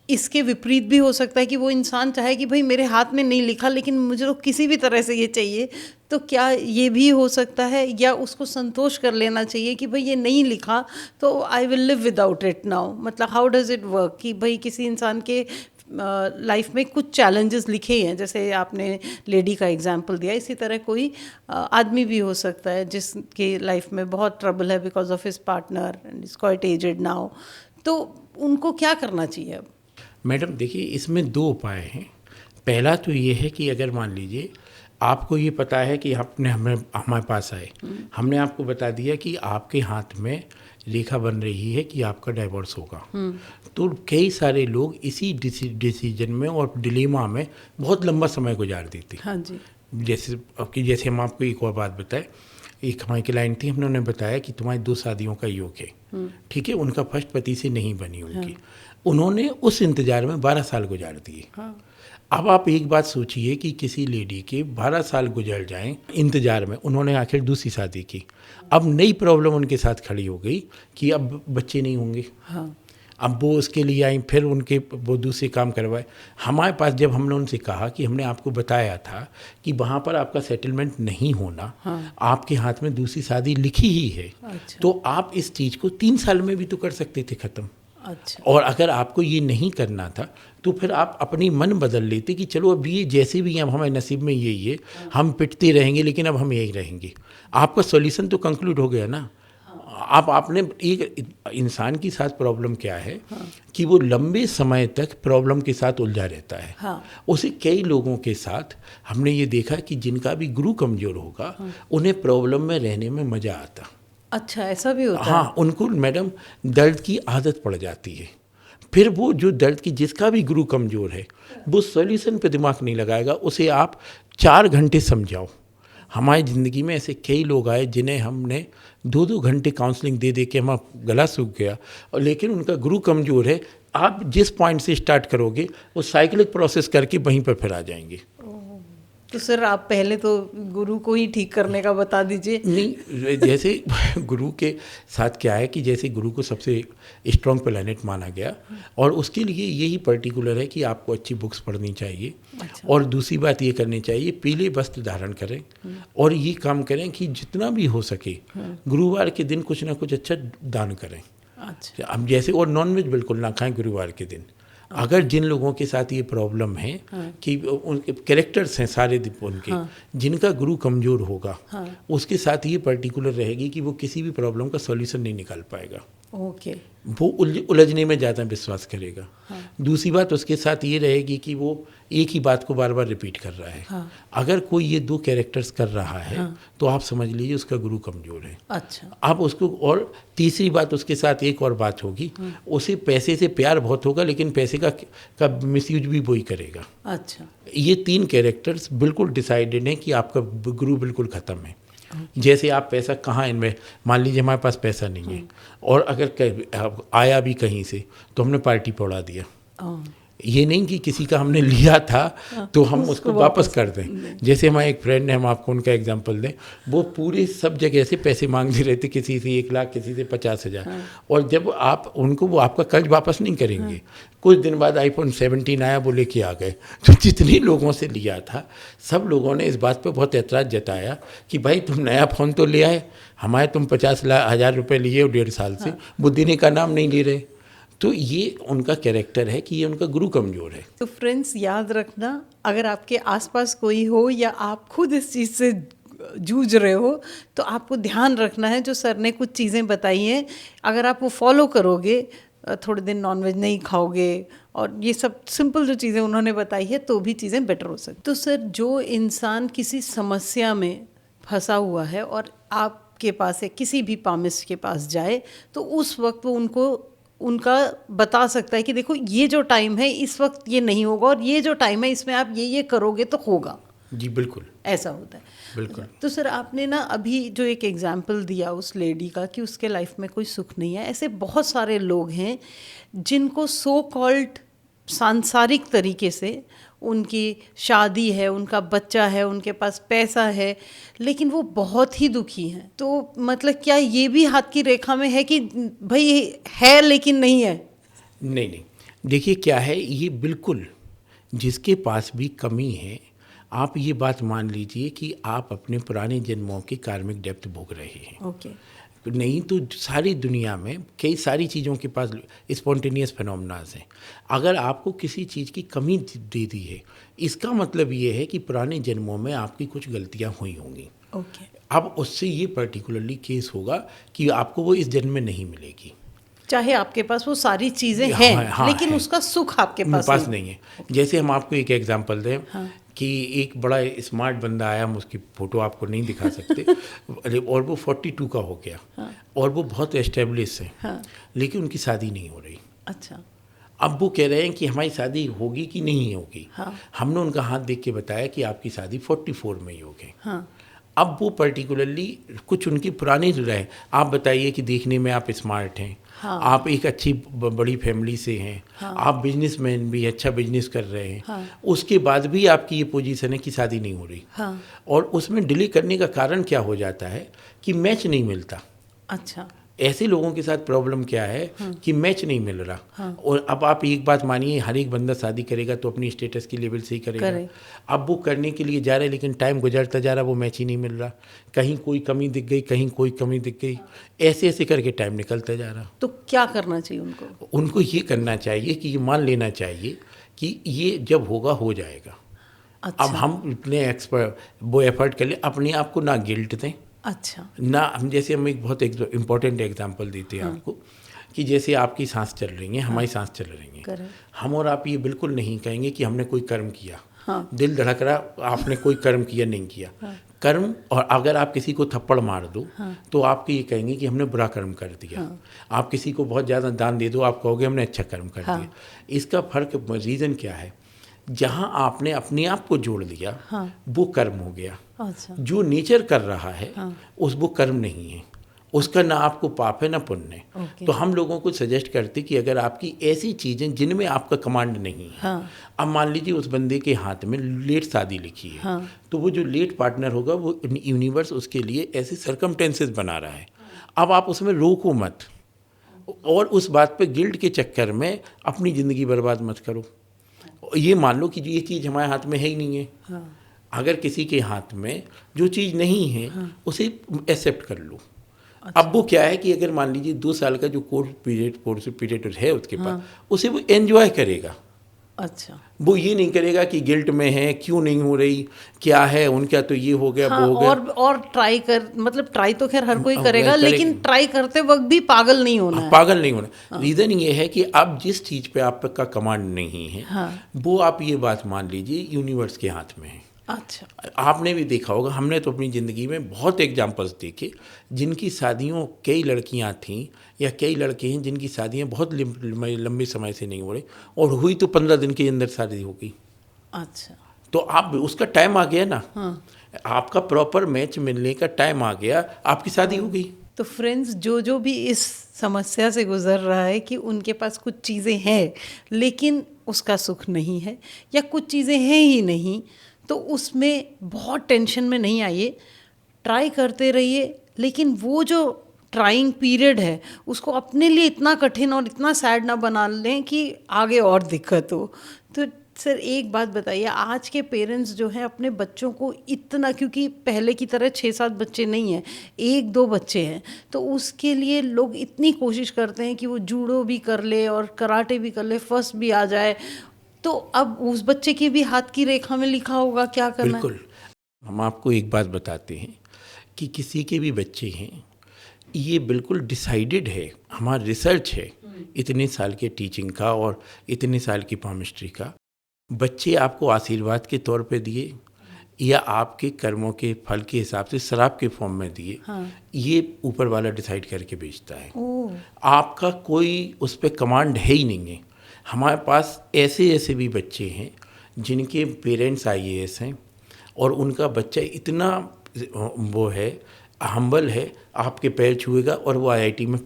इसके विपरीत भी हो सकता है कि वो इंसान चाहे कि भाई मेरे हाथ में नहीं लिखा लेकिन मुझे तो किसी भी तरह से ये चाहिए, तो क्या ये भी हो सकता है? या उसको संतोष कर लेना चाहिए कि भाई ये नहीं लिखा तो I will live without it now? मतलब हाउ डज इट वर्क कि भाई किसी इंसान के लाइफ में कुछ चैलेंजेस लिखे ही हैं, जैसे आपने लेडी का एग्जांपल दिया, इसी तरह कोई आदमी भी हो सकता है जिसके लाइफ में बहुत ट्रबल है because of his partner and is quite aged now, तो उनको क्या करना चाहिए अब? मैडम देखिए, इसमें दो उपाय हैं। पहला तो ये है कि अगर मान लीजिए आपको ये पता है कि आपने हमारे पास आए, हमने आपको बता दिया कि आपके हाथ में रेखा बन रही है कि आपका डाइवोर्स होगा, तो कई सारे लोग इसी डिसीजन में और डिलेमा में बहुत लंबा समय गुजार देते हैं। हाँ जी। जैसे हम आपको एक और बात बताएं, एक हमारी क्लाइंट थी, हमने उन्हें बताया कि तुम्हारी 2 शादियों का योग है, ठीक है, उनका फर्स्ट पति से नहीं बनी उनकी। उन्होंने उस इंतजार में 12 साल गुजार दिए। अब आप एक बात सोचिए कि किसी लेडी के 12 साल गुजर जाएं इंतजार में, उन्होंने आखिर दूसरी शादी की, अब नई प्रॉब्लम उनके साथ खड़ी हो गई कि अब बच्चे नहीं होंगे। अब वो उसके लिए आई, फिर वो दूसरे काम करवाए। हमारे पास जब हमने उनसे कहा कि हमने आपको बताया था कि वहाँ पर आपका सेटलमेंट नहीं होना, आपके हाथ में दूसरी शादी लिखी ही है, तो आप इस चीज़ को 3 साल में भी तो कर सकते थे ख़त्म। अच्छा। और अगर आपको ये नहीं करना था तो फिर आप अपनी मन बदल लेते कि चलो अब ये जैसे भी हैं, अब हमारे नसीब में यही है, हम पिटते रहेंगे लेकिन अब हम यही रहेंगे। आपका सॉल्यूशन तो कंक्लूड हो गया ना। आपने एक इंसान के साथ प्रॉब्लम क्या है कि वो लंबे समय तक प्रॉब्लम के साथ उलझा रहता है। उसे कई लोगों के साथ हमने ये देखा कि जिनका भी गुरु कमजोर होगा उन्हें प्रॉब्लम में रहने में मज़ा आता। अच्छा, ऐसा भी होता है? हाँ, उनको मैडम दर्द की आदत पड़ जाती है। फिर वो जो दर्द की जिसका भी गुरु कमज़ोर है वो सॉल्यूशन पे दिमाग नहीं लगाएगा, उसे आप 4 घंटे समझाओ। हमारी ज़िंदगी में ऐसे कई लोग आए जिन्हें हमने 2-2 घंटे काउंसलिंग दे दे के हमारा गला सूख गया, और लेकिन उनका गुरु कमज़ोर है। आप जिस पॉइंट से स्टार्ट करोगे वो साइक्लिक प्रोसेस करके वहीं पर फिर आ जाएंगे। तो सर, आप पहले तो गुरु को ही ठीक करने का बता दीजिए। नहीं, जैसे गुरु के साथ क्या है कि जैसे गुरु को सबसे स्ट्रॉन्ग प्लैनेट माना गया, और उसके लिए यही पर्टिकुलर है कि आपको अच्छी बुक्स पढ़नी चाहिए। अच्छा। और दूसरी बात ये करनी चाहिए, पीले वस्त्र धारण करें और ये काम करें कि जितना भी हो सके गुरुवार के दिन कुछ ना कुछ अच्छा दान करें। अच्छा। अब जैसे, और नॉनवेज बिल्कुल ना खाएं गुरुवार के दिन। अगर जिन लोगों के साथ ये प्रॉब्लम है कि उनके कैरेक्टर्स हैं सारे उनके, जिनका गुरु कमज़ोर होगा उसके साथ ये पर्टिकुलर रहेगी कि वो किसी भी प्रॉब्लम का सॉल्यूशन नहीं निकाल पाएगा। ओके। वो उलझने में ज़्यादा विश्वास करेगा। दूसरी बात उसके साथ ये रहेगी कि वो एक ही बात को बार बार रिपीट कर रहा है। अगर कोई ये 2 कैरेक्टर्स कर रहा है तो आप समझ लीजिए उसका गुरु कमज़ोर है। अच्छा। आप उसको, और तीसरी बात उसके साथ एक और बात होगी, उसे पैसे से प्यार बहुत होगा लेकिन पैसे का मिसयूज भी वही करेगा। अच्छा। ये 3 कैरेक्टर्स बिल्कुल डिसाइडेड हैं कि आपका गुरु बिल्कुल ख़त्म है। जैसे आप पैसा कहाँ इनमें, मान लीजिए हमारे पास पैसा नहीं है और अगर आया भी कहीं से तो हमने पार्टी पे उड़ा दिया, ये नहीं कि किसी का हमने लिया था तो हम उसको वापस कर दें। जैसे हमारे एक फ्रेंड है, हम आपको उनका एग्जांपल दें, वो पूरे सब जगह से पैसे मांगते रहते, किसी से 1 लाख, किसी से 50,000, और जब आप उनको, वो आपका कर्ज वापस नहीं करेंगे। कुछ दिन बाद iPhone 17 आया, वो लेके आ गए। तो जितने लोगों से लिया था, सब लोगों ने इस बात पे बहुत ऐतराज़ जताया कि भाई तुम नया फ़ोन तो ले आए, हमारे तुम 50,000 रुपये लिए हो 1.5 साल से, वो देने का नाम नहीं ले रहे। तो ये उनका कैरेक्टर है कि ये उनका गुरु कमज़ोर है। तो फ्रेंड्स, याद रखना, अगर आपके आसपास कोई हो या आप खुद इस चीज़ से जूझ रहे हो, तो आपको ध्यान रखना है जो सर ने कुछ चीज़ें बताई हैं, अगर आप वो फॉलो करोगे, थोड़े दिन नॉनवेज नहीं खाओगे और ये सब सिंपल जो चीज़ें उन्होंने बताई है, तो भी चीज़ें बेटर हो सकती। तो सर, जो इंसान किसी समस्या में फंसा हुआ है और आपके पास है, किसी भी पामिस्ट के पास जाए, तो उस वक्त वो उनका बता सकता है कि देखो ये जो टाइम है इस वक्त ये नहीं होगा, और ये जो टाइम है इसमें आप ये करोगे तो होगा। जी बिल्कुल, ऐसा होता है। बिल्कुल। तो सर, आपने ना अभी जो एक एग्जाम्पल दिया उस लेडी का कि उसके लाइफ में कोई सुख नहीं है, ऐसे बहुत सारे लोग हैं जिनको सो कॉल्ड सांसारिक तरीके से उनकी शादी है, उनका बच्चा है, उनके पास पैसा है, लेकिन वो बहुत ही दुखी हैं। तो मतलब क्या ये भी हाथ की रेखा में है कि भाई है लेकिन नहीं है? नहीं नहीं, देखिए क्या है, ये बिल्कुल जिसके पास भी कमी है, आप ये बात मान लीजिए कि आप अपने पुराने जन्मों की कार्मिक डेप्थ भोग रहे हैं। ओके। नहीं तो सारी दुनिया में कई सारी चीज़ों के पास स्पॉन्टेनियस फिनोमेनास हैं। अगर आपको किसी चीज़ की कमी दे दी है, इसका मतलब ये है कि पुराने जन्मों में आपकी कुछ गलतियां हुई होंगी। ओके। अब उससे ये पर्टिकुलरली केस होगा कि आपको वो इस जन्म में नहीं मिलेगी। चाहे आपके पास वो सारी चीज़ें हाँ, हैं, हाँ, लेकिन है। उसका सुख आपके पास नहीं है। जैसे हम आपको एक एग्जांपल दें, कि एक बड़ा स्मार्ट बंदा आया, हम उसकी फ़ोटो आपको नहीं दिखा सकते और वो 42 का हो गया, और वो बहुत एस्टेब्लिश है, लेकिन उनकी शादी नहीं हो रही। अच्छा। अब वो कह रहे हैं कि हमारी शादी होगी कि नहीं होगी। हमने उनका हाथ देख के बताया कि आपकी शादी 44 में ही होगी। अब वो पर्टिकुलरली कुछ उनकी पुरानी रहे, आप बताइए कि देखने में आप स्मार्ट हैं, आप एक अच्छी बड़ी फैमिली से हैं, आप बिजनेसमैन भी, अच्छा बिजनेस कर रहे हैं, उसके बाद भी आपकी ये पोजीशन है कि शादी नहीं हो रही। और उसमें डिले करने का कारण क्या हो जाता है कि मैच नहीं मिलता। अच्छा। ऐसे लोगों के साथ प्रॉब्लम क्या है कि मैच नहीं मिल रहा। और अब आप एक बात मानिए, हर एक बंदा शादी करेगा तो अपनी स्टेटस की लेवल से ही करेगा। अब वो करने के लिए जा रहे हैं, लेकिन टाइम गुजरता जा रहा, वो मैच ही नहीं मिल रहा। कहीं कोई कमी दिख गई, कहीं कोई कमी दिख गई, ऐसे ऐसे करके टाइम निकलता जा रहा। तो क्या करना चाहिए उनको? उनको ये करना चाहिए कि ये मान लेना चाहिए कि ये जब होगा हो जाएगा। अच्छा। अब हम इतने एक्सपर्ट वो एफर्ट कर ले, अपने आप को ना गिल्ट दें। अच्छा। ना हम जैसे हम एक बहुत इम्पोर्टेंट एग्जांपल देते हैं आपको, कि जैसे आपकी सांस चल रही है, हमारी सांस चल रही है, हम और आप ये बिल्कुल नहीं कहेंगे कि हमने कोई कर्म किया। दिल धड़क रहा, आपने कोई कर्म किया नहीं किया। कर्म, और अगर आप किसी को थप्पड़ मार दो तो आप ये कहेंगे कि हमने बुरा कर्म कर दिया। आप किसी को बहुत ज़्यादा दान दे दो, आप कहोगे हमने अच्छा कर्म कर दिया। इसका फर्क, रीज़न क्या है? जहाँ आपने अपने आप को जोड़ लिया, वो कर्म हो गया। अच्छा। जो नेचर कर रहा है उस वो कर्म नहीं है, उसका ना आपको पाप है ना पुण्य है। तो हम लोगों को सजेस्ट करते कि अगर आपकी ऐसी चीज़ें जिनमें आपका कमांड नहीं है, अब मान लीजिए उस बंदे के हाथ में लेट शादी लिखी है, तो वो जो लेट पार्टनर होगा, वो यूनिवर्स उसके लिए ऐसे सर्कमटेंसेस बना रहा है। अब आप उसमें रोको मत, और उस बात पे गिल्ट के चक्कर में अपनी ज़िंदगी बर्बाद मत करो। ये मान लो कि ये चीज़ हमारे हाथ में है ही नहीं है। अगर किसी के हाथ में जो चीज़ नहीं है, उसे एक्सेप्ट कर लो। अच्छा। अब वो क्या है कि अगर मान लीजिए 2 साल का जो कोर्स पीरियड है उसके पास, उसे वो एंजॉय करेगा। अच्छा। वो ये नहीं करेगा कि गिल्ट में है, क्यों नहीं हो रही, क्या है उनका, तो ये हो गया, वो हो गया। और ट्राई कर, मतलब ट्राई तो खैर हर कोई करेगा, लेकिन ट्राई करते वक्त भी पागल नहीं होना है। पागल नहीं होना। रीज़न ये है कि अब जिस चीज़ पे आपका कमांड नहीं है, वो आप ये बात मान लीजिए यूनिवर्स के हाथ में है। अच्छा। आपने भी देखा होगा, हमने तो अपनी ज़िंदगी में बहुत एग्जांपल्स देखे जिनकी शादियों, कई लड़कियां थीं या कई लड़के हैं जिनकी शादियां बहुत लंबे समय से नहीं हो रही, और हुई तो 15 दिन के अंदर शादी हो गई। अच्छा। तो आप, उसका टाइम आ गया ना। आपका प्रॉपर मैच मिलने का टाइम आ गया, आपकी शादी हो गई। तो फ्रेंड्स, जो भी इस समस्या से गुजर रहा है कि उनके पास कुछ चीज़ें हैं लेकिन उसका सुख नहीं है, या कुछ चीज़ें हैं ही नहीं, तो उसमें बहुत टेंशन में नहीं आइए, ट्राई करते रहिए। लेकिन वो जो ट्राइंग पीरियड है उसको अपने लिए इतना कठिन और इतना सैड ना बना लें कि आगे और दिक्कत हो। तो सर एक बात बताइए, आज के पेरेंट्स जो हैं अपने बच्चों को इतना, क्योंकि पहले की तरह 6-7 बच्चे नहीं हैं, 1-2 बच्चे हैं, तो उसके लिए लोग इतनी कोशिश करते हैं कि वो जूडो भी कर ले और कराटे भी कर ले, फर्स्ट भी आ जाए। तो अब उस बच्चे की भी हाथ की रेखा में लिखा होगा क्या करना है। बिल्कुल। हम आपको एक बात बताते हैं कि किसी के भी बच्चे हैं, ये बिल्कुल डिसाइडेड है, हमारा रिसर्च है इतने साल के टीचिंग का और इतने साल की पामिस्ट्री का, बच्चे आपको आशीर्वाद के तौर पे दिए या आपके कर्मों के फल के हिसाब से शराब के फॉर्म में दिए, ये ऊपर वाला डिसाइड करके भेजता है। आपका कोई उस पर कमांड है ही नहीं है। हमारे पास ऐसे ऐसे भी बच्चे हैं जिनके पेरेंट्स IAS हैं और उनका बच्चा इतना वो है, हम्बल है, आपके पैर छुएगा और वो IIT में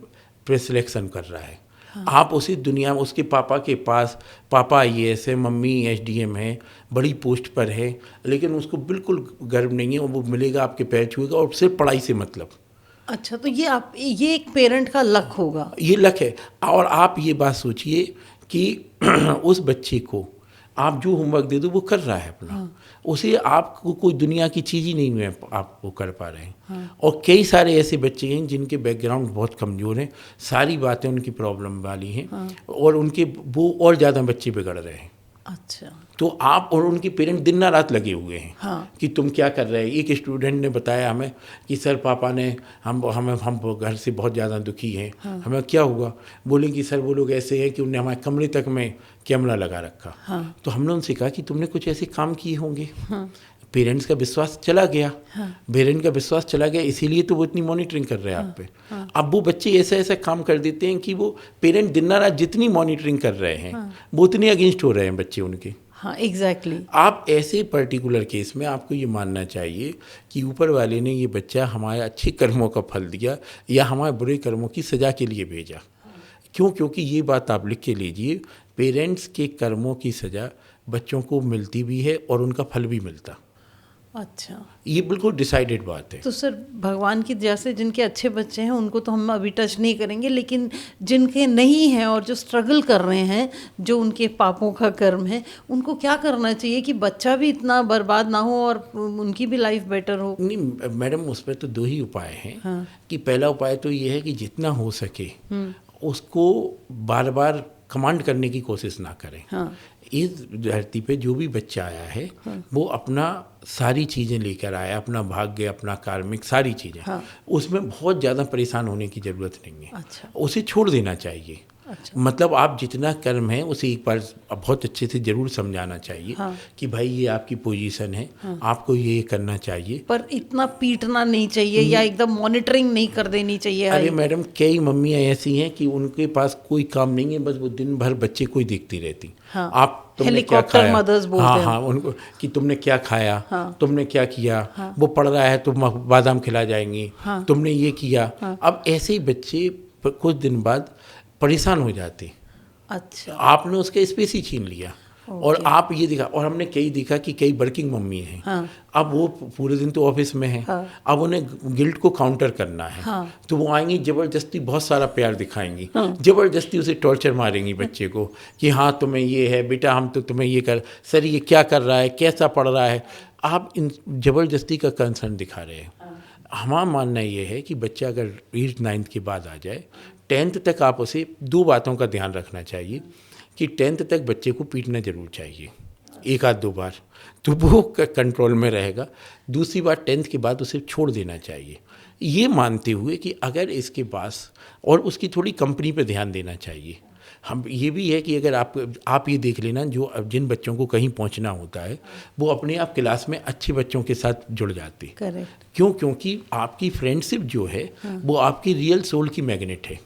प्रेस सिलेक्शन कर रहा है। आप उसी दुनिया में, उसके पापा के पास, पापा IAS है, मम्मी SDM है, बड़ी पोस्ट पर है, लेकिन उसको बिल्कुल गर्व नहीं है और वो मिलेगा, आपके पैर छुएगा और सिर्फ पढ़ाई से मतलब। अच्छा, तो ये एक पेरेंट का लक होगा, ये लक है। और आप ये बात सोचिए कि उस बच्चे को आप जो होमवर्क दे दो वो कर रहा है अपना, उसे आपको कोई दुनिया की चीज़ ही नहीं है, आप वो कर पा रहे हैं। और कई सारे ऐसे बच्चे हैं जिनके बैकग्राउंड बहुत कमज़ोर हैं, सारी बातें उनकी प्रॉब्लम वाली हैं, और उनके वो और ज़्यादा बच्चे बिगड़ रहे हैं। अच्छा, तो आप और उनके पेरेंट दिन ना रात लगे हुए हैं कि तुम क्या कर रहे हैं। एक स्टूडेंट ने बताया हमें कि सर पापा ने हम घर से बहुत ज़्यादा दुखी हैं। हमें क्या हुआ? बोले कि सर वो लोग ऐसे हैं कि उन्होंने हमारे कमरे तक में कैमरा लगा रखा। तो हमने उनसे कहा कि तुमने कुछ ऐसे काम किए होंगे। पेरेंट्स का विश्वास चला गया, पेरेंट का विश्वास चला गया, इसीलिए तो वो इतनी मॉनिटरिंग कर रहे हैं आप पे। अब वो बच्चे ऐसा ऐसा काम कर देते हैं कि वो पेरेंट दिन रात जितनी मॉनिटरिंग कर रहे हैं वो उतने अगेंस्ट हो रहे हैं बच्चे उनके। हाँ, एग्जैक्टली। आप ऐसे पर्टिकुलर केस में आपको ये मानना चाहिए कि ऊपर वाले ने ये बच्चा हमारे अच्छे कर्मों का फल दिया या हमारे बुरे कर्मों की सज़ा के लिए भेजा। क्यों? क्योंकि ये बात आप लिख के लीजिए, पेरेंट्स के कर्मों की सज़ा बच्चों को मिलती भी है और उनका फल भी मिलता। अच्छा, ये बिल्कुल डिसाइडेड बात है। तो सर भगवान की दया से जिनके अच्छे बच्चे हैं उनको तो हम अभी टच नहीं करेंगे, लेकिन जिनके नहीं हैं और जो स्ट्रगल कर रहे हैं, जो उनके पापों का कर्म है, उनको क्या करना चाहिए कि बच्चा भी इतना बर्बाद ना हो और उनकी भी लाइफ बेटर हो? नहीं मैडम, उस पर तो 2 ही उपाय हैं। कि पहला उपाय तो ये है कि जितना हो सके उसको बार बार कमांड करने की कोशिश ना करें। इस धरती पे जो भी बच्चा आया है वो अपना सारी चीज़ें लेकर आया, अपना भाग्य, अपना कार्मिक, सारी चीज़ें। उसमें बहुत ज़्यादा परेशान होने की ज़रूरत नहीं है। अच्छा। उसे छोड़ देना चाहिए। अच्छा। मतलब आप जितना कर्म है उसे एक बार बहुत अच्छे से जरूर समझाना चाहिए कि भाई ये आपकी पोजीशन है, आपको ये करना चाहिए, पर इतना पीटना नहीं चाहिए या एकदम मॉनिटरिंग नहीं कर देनी चाहिए। अरे मैडम, कई मम्मियाँ ऐसी हैं कि उनके पास कोई काम नहीं है, बस वो दिन भर बच्चे को ही देखती रहती। आप तुमने क्या खाया, मदर्स बोलते हैं। हाँ, उनको कि तुमने क्या खाया, तुमने क्या किया, वो पढ़ रहा है तो बादाम खिला जाएंगी, तुमने ये किया। अब ऐसे ही बच्चे कुछ दिन बाद परेशान हो जाते। अच्छा, आपने उसका स्पेस ही छीन लिया। और आप ये देखा, और हमने कई देखा कि कई वर्किंग मम्मी हैं। अब वो पूरे दिन तो ऑफिस में हैं। अब उन्हें गिल्ट को काउंटर करना है। तो वो आएंगी, जबरदस्ती बहुत सारा प्यार दिखाएंगी, जबरदस्ती उसे टॉर्चर मारेंगी बच्चे को कि हाँ तुम्हें ये है बेटा, हम तो तुम्हें ये कर, सर ये क्या कर रहा है, कैसा पढ़ रहा है। आप इन जबरदस्ती का कंसर्न दिखा रहे हैं। हमारा मानना ये है कि बच्चा अगर 8th 9th के बाद आ जाए, 10th तक आप उसे 2 बातों का ध्यान रखना चाहिए कि 10th तक बच्चे को पीटना जरूर चाहिए, 1-2 बार, तो वो कंट्रोल में रहेगा। दूसरी बात, 10th के बाद उसे छोड़ देना चाहिए, ये मानते हुए कि अगर इसके पास, और उसकी थोड़ी कंपनी पे ध्यान देना चाहिए। हम ये भी है कि अगर आप ये देख लेना, जो जिन बच्चों को कहीं पहुंचना होता है वो अपने आप क्लास में अच्छे बच्चों के साथ जुड़ जाते हैं। करेक्ट। क्यों? क्योंकि आपकी फ्रेंडशिप जो है वो आपकी रियल सोल की मैग्नेट है।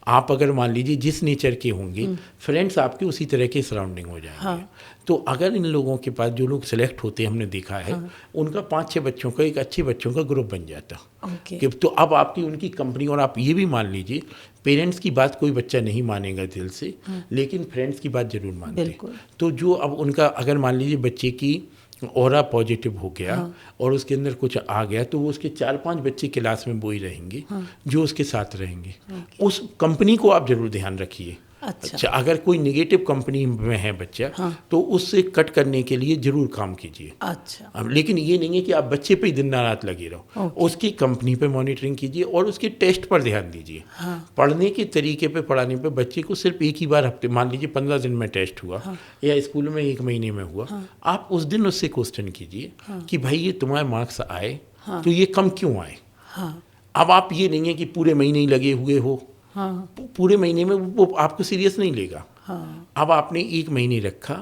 आप अगर मान लीजिए जिस नेचर के होंगे, फ्रेंड्स आपके उसी तरह के सराउंडिंग हो जाएंगे। हाँ। तो अगर इन लोगों के पास जो लोग सेलेक्ट होते हैं, हमने देखा है, उनका 5-6 बच्चों का एक अच्छे बच्चों का ग्रुप बन जाता। ओके। कि तो अब आपकी उनकी कंपनी, और आप ये भी मान लीजिए पेरेंट्स की बात कोई बच्चा नहीं मानेगा दिल से, लेकिन फ्रेंड्स की बात जरूर मानते। बिल्कुल। तो जो अब उनका, अगर मान लीजिए बच्चे की ऑरा पॉजिटिव हो गया और उसके अंदर कुछ आ गया, तो वो उसके 4-5 बच्चे क्लास में वो ही रहेंगे जो उसके साथ रहेंगे। उस कंपनी को आप जरूर ध्यान रखिए। अच्छा, अगर कोई निगेटिव कंपनी में है बच्चा, तो उससे कट करने के लिए जरूर काम कीजिए। अच्छा। अब लेकिन ये नहीं है कि आप बच्चे पे ही दिन रात लगे रहो। उसकी कंपनी पे मॉनिटरिंग कीजिए और उसके टेस्ट पर ध्यान दीजिए। पढ़ने के तरीके पे, पढ़ाने पे बच्चे को सिर्फ एक ही बार हफ्ते, मान लीजिए 15 दिन में टेस्ट हुआ या स्कूल में 1 महीने में हुआ, आप उस दिन उससे क्वेश्चन कीजिए कि भाई ये तुम्हारे मार्क्स आए तो ये कम क्यों आए। अब आप ये नहीं है कि पूरे महीने ही लगे हुए हो, पूरे महीने में वो आपको सीरियस नहीं लेगा। अब आपने 1 महीने रखा,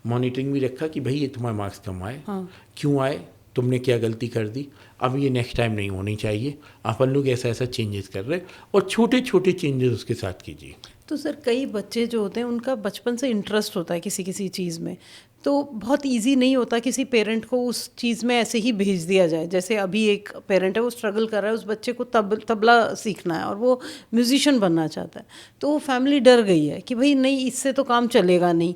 मॉनिटरिंग भी रखा कि भाई ये तुम्हारे मार्क्स कम आए, क्यों आए, तुमने क्या गलती कर दी, अब ये नेक्स्ट टाइम नहीं होनी चाहिए, अपन लोग ऐसा ऐसा चेंजेस कर रहे हैं, और छोटे छोटे चेंजेस उसके साथ कीजिए। तो सर कई बच्चे जो होते हैं उनका बचपन से इंटरेस्ट होता है किसी किसी चीज़ में, तो बहुत इजी नहीं होता किसी पेरेंट को उस चीज़ में ऐसे ही भेज दिया जाए। जैसे अभी एक पेरेंट है वो स्ट्रगल कर रहा है, उस बच्चे को तबला सीखना है और वो म्यूजिशियन बनना चाहता है, तो वो फैमिली डर गई है कि भाई नहीं इससे तो काम चलेगा नहीं।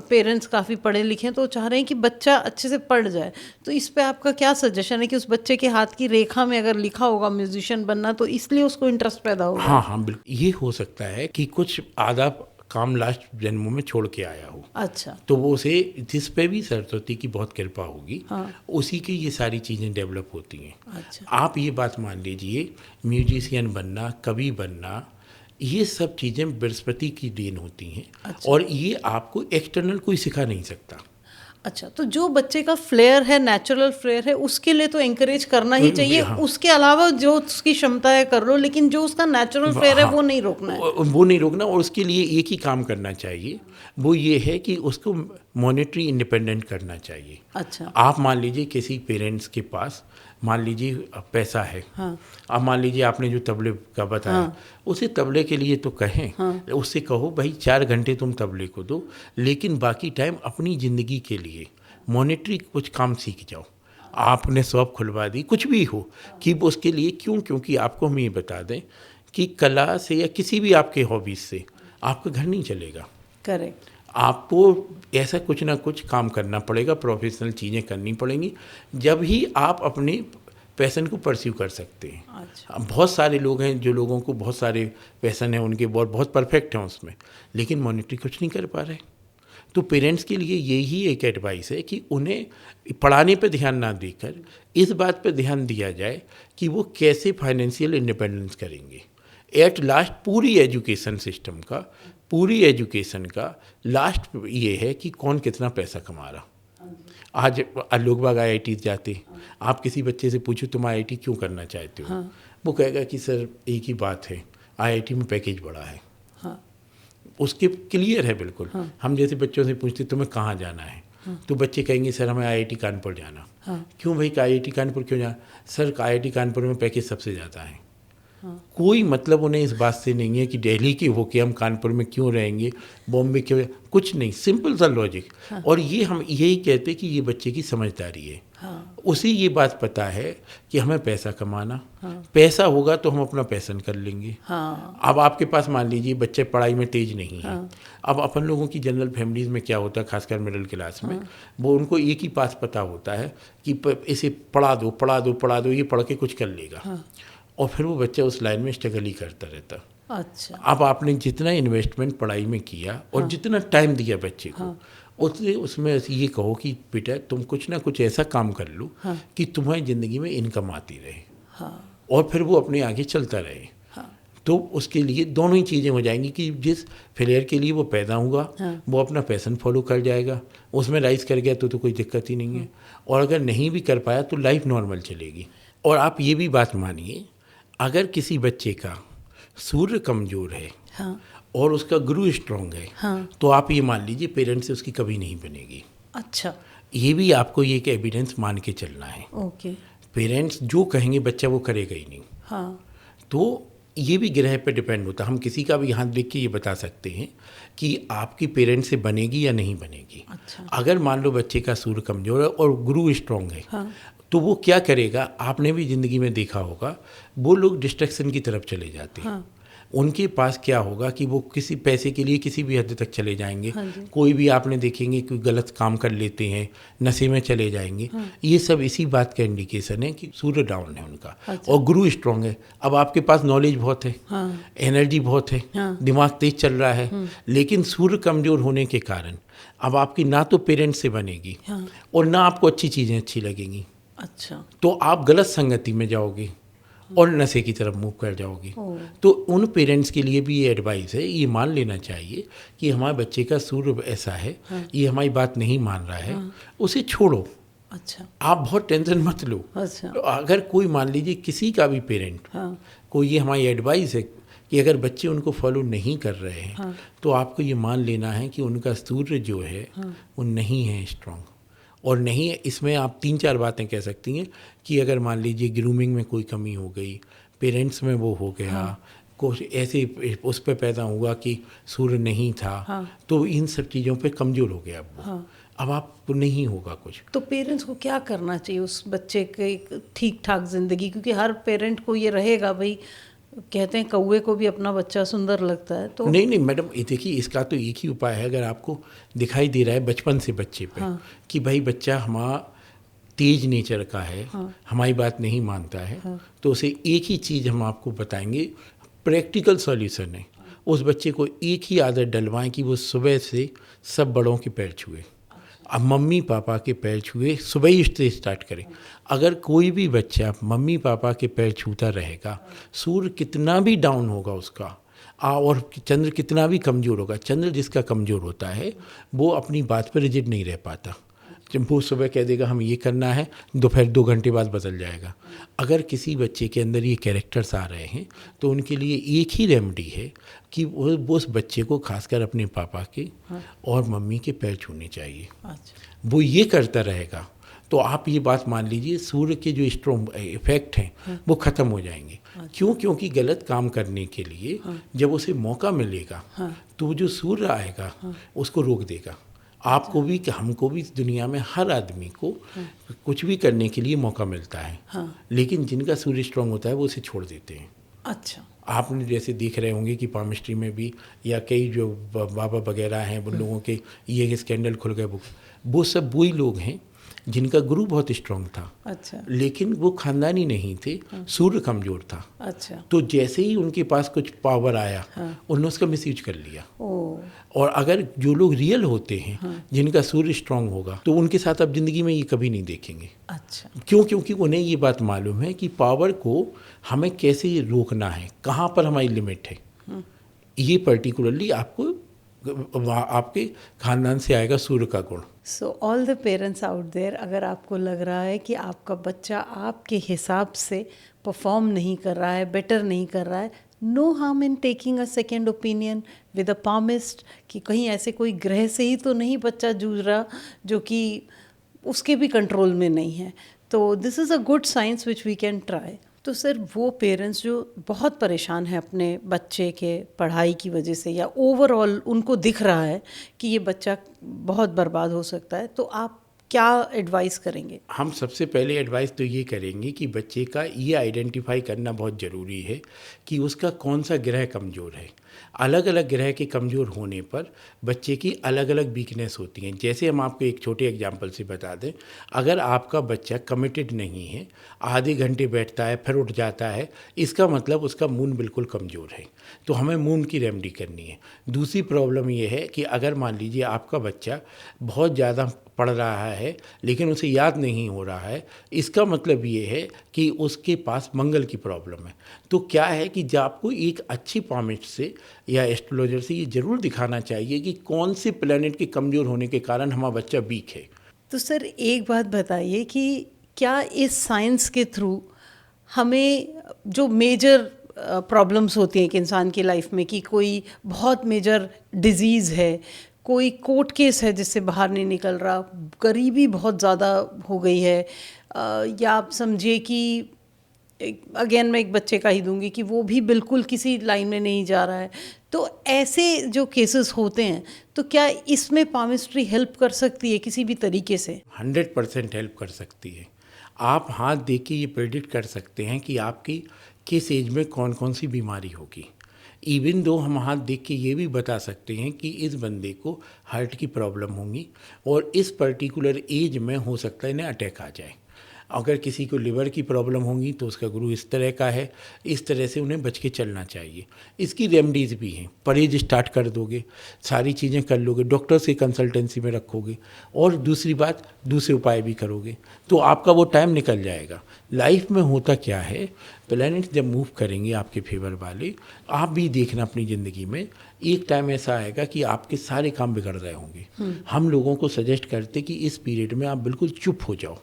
पेरेंट्स काफ़ी पढ़े लिखे हैं तो चाह रहे हैं कि बच्चा अच्छे से पढ़ जाए। तो इस पे आपका क्या सजेशन है कि उस बच्चे के हाथ की रेखा में अगर लिखा होगा म्यूजिशियन बनना, तो इसलिए उसको इंटरेस्ट पैदा होगा? हाँ, बिल्कुल। ये हो सकता है कि कुछ आधा काम लास्ट जन्मों में छोड़ के आया हो। अच्छा। तो वो उसे, जिस पे भी सरस्वती की बहुत कृपा होगी, उसी की ये सारी चीज़ें डेवलप होती हैं। अच्छा। आप ये बात मान लीजिए, म्यूजिशियन बनना, कवि बनना, ये सब चीज़ें बृहस्पति की देन होती हैं। अच्छा। और ये आपको एक्सटर्नल कोई सिखा नहीं सकता। अच्छा, तो जो बच्चे का फ्लेयर है, नेचुरल फ्लेयर है, उसके लिए तो एंकरेज करना ही चाहिए। उसके अलावा जो उसकी क्षमता है कर लो, लेकिन जो उसका नेचुरल फ्लेयर है वो नहीं रोकना है। वो नहीं रोकना, और उसके लिए एक ही काम करना चाहिए, वो ये है कि उसको मॉनेटरी इंडिपेंडेंट करना चाहिए। अच्छा। आप मान लीजिए किसी पेरेंट्स के पास मान लीजिए पैसा है, अब मान लीजिए आपने जो तबले का बताया, उसे तबले के लिए तो कहें, उससे कहो भाई 4 घंटे तुम तबले को दो, लेकिन बाकी टाइम अपनी ज़िंदगी के लिए मॉनेटरी कुछ काम सीख जाओ। आपने शॉप खुलवा दी, कुछ भी हो, कि उसके लिए क्योंकि आपको हम ये बता दें कि कला से या किसी भी आपके हॉबीज़ से आपका घर नहीं चलेगा। करेक्ट। आपको ऐसा कुछ ना कुछ काम करना पड़ेगा, प्रोफेशनल चीज़ें करनी पड़ेंगी, जब ही आप अपने पैशन को परस्यू कर सकते हैं। अच्छा। बहुत सारे लोग हैं जो लोगों को बहुत सारे पैशन हैं, उनके बहुत परफेक्ट हैं उसमें, लेकिन मॉनिटरी कुछ नहीं कर पा रहे। तो पेरेंट्स के लिए यही एक एडवाइस है कि उन्हें पढ़ाने पर ध्यान ना देकर इस बात पर ध्यान दिया जाए कि वो कैसे फाइनेंशियल इंडिपेंडेंस करेंगे। एट लास्ट पूरी एजुकेशन का लास्ट ये है कि कौन कितना पैसा कमा रहा। आज लोग बाग IIT जाते, आप किसी बच्चे से पूछो तुम IIT क्यों करना चाहते हो, वो कहेगा कि सर एक ही बात है, IIT में पैकेज बड़ा है। उसके क्लियर है बिल्कुल। हम जैसे बच्चों से पूछते तुम्हें कहाँ जाना है, तो बच्चे कहेंगे सर हमें IIT कानपुर जाना। क्यों भाई IIT कानपुर क्यों जाना? सर IIT कानपुर में पैकेज सबसे ज़्यादा है। कोई मतलब उन्हें इस बात से नहीं है कि दिल्ली के होके हम कानपुर में क्यों रहेंगे, बॉम्बे क्यों, कुछ नहीं, सिंपल सा लॉजिक। और ये हम यही कहते कि ये बच्चे की समझदारी है। उसे ये बात पता है कि हमें पैसा कमाना, पैसा होगा तो हम अपना पैशन कर लेंगे। अब आपके पास मान लीजिए बच्चे पढ़ाई में तेज नहीं है, अब अपन लोगों की जनरल फैमिलीज में क्या होता है, खासकर मिडिल क्लास में, वो उनको एक ही पास पता होता है कि इसे पढ़ा दो, ये पढ़ के कुछ कर लेगा, और फिर वो बच्चा उस लाइन में स्ट्रगल ही करता रहता। अच्छा। अब आपने जितना इन्वेस्टमेंट पढ़ाई में किया और जितना टाइम दिया बच्चे को, उसमें ये कहो कि बेटा तुम कुछ ना कुछ ऐसा काम कर लो कि तुम्हारी ज़िंदगी में इनकम आती रहे, और फिर वो अपने आगे चलता रहे। तो उसके लिए दोनों ही चीज़ें हो जाएंगी कि जिस फेलियर के लिए वो पैदा हुआ वो अपना पैशन फॉलो कर जाएगा, उसमें राइज कर गया तो कोई दिक्कत ही नहीं है, और अगर नहीं भी कर पाया तो लाइफ नॉर्मल चलेगी। और आप ये भी बात मानिए, अगर किसी बच्चे का सूर्य कमज़ोर है और उसका गुरु स्ट्रांग है, तो आप ये मान लीजिए पेरेंट्स से उसकी कभी नहीं बनेगी। अच्छा। ये भी आपको ये एक एविडेंस मान के चलना है। ओके। पेरेंट्स जो कहेंगे बच्चा वो करेगा ही नहीं। हाँ। तो ये भी ग्रह पे डिपेंड होता है। हम किसी का भी हाथ देख के ये बता सकते हैं कि आपकी पेरेंट से बनेगी या नहीं बनेगी। अच्छा। अगर मान लो बच्चे का सूर्य कमजोर है और गुरु स्ट्रांग है, हाँ। तो वो क्या करेगा, आपने भी ज़िंदगी में देखा होगा, वो लोग डिस्ट्रैक्शन की तरफ चले जाते हैं। हाँ। उनके पास क्या होगा कि वो किसी पैसे के लिए किसी भी हद तक चले जाएंगे। हाँ जी। कोई भी आपने देखेंगे कोई गलत काम कर लेते हैं, नशे में चले जाएंगे। हाँ। ये सब इसी बात का इंडिकेशन है कि सूर्य डाउन है उनका। अच्छा। और गुरु स्ट्रांग है। अब आपके पास नॉलेज बहुत है, हाँ। एनर्जी बहुत है, हाँ। दिमाग तेज चल रहा है, लेकिन सूर्य कमजोर होने के कारण अब आपकी ना तो पेरेंट्स से बनेगी, हाँ। और ना आपको अच्छी चीज़ें अच्छी लगेंगी। अच्छा। तो आप गलत संगति में जाओगे और नशे की तरफ मूव कर जाओगे। ओह। तो उन पेरेंट्स के लिए भी ये एडवाइस है, ये मान लेना चाहिए कि हमारे बच्चे का सूर्य ऐसा है, ये हमारी बात नहीं मान रहा है, उसे छोड़ो। अच्छा। आप बहुत टेंशन मत लो। अच्छा। अगर कोई मान लीजिए किसी का भी पेरेंट हाँ। को ये हमारी एडवाइस है कि अगर बच्चे उनको फॉलो नहीं कर रहे हैं, हाँ। तो आपको ये मान लेना है कि उनका सूर्य जो है वो नहीं है स्ट्रांग। और नहीं है, इसमें आप 3-4 बातें कह सकती हैं कि अगर मान लीजिए ग्रूमिंग में कोई कमी हो गई, पेरेंट्स में वो हो गया, कुछ ऐसे उस पर पैदा हुआ कि सूर्य नहीं था, तो इन सब चीज़ों पे कमज़ोर हो गया वो। अब आपको नहीं होगा कुछ। तो पेरेंट्स को क्या करना चाहिए उस बच्चे के ठीक ठाक ज़िंदगी, क्योंकि हर पेरेंट को ये रहेगा भाई, कहते हैं कौवे को भी अपना बच्चा सुंदर लगता है, तो नहीं मैडम, ये देखिए इसका तो एक ही उपाय है। अगर आपको दिखाई दे रहा है बचपन से बच्चे पे कि भाई बच्चा हमारा तेज नेचर का है, हमारी बात नहीं मानता है, तो उसे एक ही चीज़ हम आपको बताएंगे, प्रैक्टिकल सॉल्यूशन है। उस बच्चे को एक ही आदत डलवाएं कि वो सुबह से सब बड़ों के पैर छुए। अब मम्मी पापा के पैर छुए, सुबह ही से स्टार्ट करें। अगर कोई भी बच्चा मम्मी पापा के पैर छूता रहेगा, सूर्य कितना भी डाउन होगा उसका, और चंद्र कितना भी कमज़ोर होगा, चंद्र जिसका कमज़ोर होता है वो अपनी बात पर रिजिड नहीं रह पाता। जब वो सुबह कह देगा हम ये करना है, दोपहर 2 घंटे बाद बदल जाएगा। अगर किसी बच्चे के अंदर ये कैरेक्टर्स आ रहे हैं, तो उनके लिए एक ही रेमेडी है कि वो उस बच्चे को खासकर अपने पापा के और मम्मी के पैर छूने चाहिए। अच्छा। वो ये करता रहेगा तो आप ये बात मान लीजिए, सूर्य के जो स्ट्रॉन्ग इफेक्ट हैं वो ख़त्म हो जाएंगे। क्यों? क्योंकि गलत काम करने के लिए जब उसे मौका मिलेगा तो जो सूर्य आएगा उसको रोक देगा। आपको भी कि हमको भी, दुनिया में हर आदमी को कुछ भी करने के लिए मौका मिलता है, लेकिन जिनका सूर्य स्ट्रांग होता है वो उसे छोड़ देते हैं। अच्छा। आपने जैसे देख रहे होंगे कि पामिस्ट्री में भी, या कई जो बाबा वगैरह हैं, उन लोगों के ये स्कैंडल खुल गए, वो सब वही लोग हैं जिनका गुरु बहुत स्ट्रांग था। अच्छा। लेकिन वो खानदानी नहीं थे, सूर्य कमज़ोर था। अच्छा। तो जैसे ही उनके पास कुछ पावर आया, उन्होंने उसका मिसयूज कर लिया। और अगर जो लोग रियल होते हैं, जिनका सूर्य स्ट्रांग होगा, तो उनके साथ आप ज़िंदगी में ये कभी नहीं देखेंगे। अच्छा। क्यों? क्योंकि उन्हें ये बात मालूम है कि पावर को हमें कैसे रोकना है, कहाँ पर हमारी लिमिट है। ये पर्टिकुलरली आपको आपके खानदान से आएगा सूर्य का गुण। So all the parents out there, अगर आपको लग रहा है कि आपका बच्चा आपके हिसाब से परफॉर्म नहीं कर रहा है, बेटर नहीं कर रहा है, no harm in taking a second opinion with a palmist, कि कहीं ऐसे कोई ग्रह से ही तो नहीं बच्चा जूझ रहा जो कि उसके भी कंट्रोल में नहीं है। तो this is a good science which we can try. तो सर, वो पेरेंट्स जो बहुत परेशान हैं अपने बच्चे के पढ़ाई की वजह से, या ओवरऑल उनको दिख रहा है कि ये बच्चा बहुत बर्बाद हो सकता है, तो आप क्या एडवाइस करेंगे? हम सबसे पहले एडवाइस तो ये करेंगे कि बच्चे का ये आइडेंटिफाई करना बहुत ज़रूरी है कि उसका कौन सा ग्रह कमज़ोर है। अलग अलग ग्रह के कमज़ोर होने पर बच्चे की अलग अलग वीकनेस होती हैं। जैसे हम आपको एक छोटे एग्जांपल से बता दें, अगर आपका बच्चा कमिटेड नहीं है, आधे घंटे बैठता है फिर उठ जाता है, इसका मतलब उसका मून बिल्कुल कमज़ोर है। तो हमें मून की रेमेडी करनी है। दूसरी प्रॉब्लम ये है कि अगर मान लीजिए आपका बच्चा बहुत ज़्यादा पढ़ रहा है लेकिन उसे याद नहीं हो रहा है, इसका मतलब ये है कि उसके पास मंगल की प्रॉब्लम है। तो क्या है कि जब आपको एक अच्छी पामिस्ट से या एस्ट्रोलॉजर से ये ज़रूर दिखाना चाहिए कि कौन से प्लैनेट के कमज़ोर होने के कारण हमारा बच्चा वीक है। तो सर, एक बात बताइए कि क्या इस साइंस के थ्रू हमें जो मेजर प्रॉब्लम्स होती हैं एक इंसान की लाइफ में, कि कोई बहुत मेजर डिजीज़ है, कोई कोर्ट केस है जिससे बाहर नहीं निकल रहा, गरीबी बहुत ज़्यादा हो गई है, या आप समझिए कि अगेन मैं एक बच्चे का ही दूंगी कि वो भी बिल्कुल किसी लाइन में नहीं जा रहा है, तो ऐसे जो केसेस होते हैं, तो क्या इसमें पामिस्ट्री हेल्प कर सकती है किसी भी तरीके से? 100% हेल्प कर सकती है। आप हाथ देख के ये प्रेडिक्ट कर सकते हैं कि आपकी किस एज में कौन कौन सी बीमारी होगी। इवन दो हम हाथ देख के ये भी बता सकते हैं कि इस बंदे को हार्ट की प्रॉब्लम होगी और इस पर्टिकुलर एज में हो सकता है इन्हें अटैक आ जाए। अगर किसी को लिवर की प्रॉब्लम होगी तो उसका गुरु इस तरह का है, इस तरह से उन्हें बच के चलना चाहिए। इसकी रेमडीज़ भी हैं, परहेज स्टार्ट कर दोगे, सारी चीज़ें कर लोगे, डॉक्टर से कंसल्टेंसी में रखोगे और दूसरी बात दूसरे उपाय भी करोगे तो आपका वो टाइम निकल जाएगा। लाइफ में होता क्या है, प्लैनेट जब मूव करेंगे आपके फेवर वाले, आप भी देखना अपनी ज़िंदगी में एक टाइम ऐसा आएगा कि आपके सारे काम बिगड़ रहे होंगे। हम लोगों को सजेस्ट करते कि इस पीरियड में आप बिल्कुल चुप हो जाओ,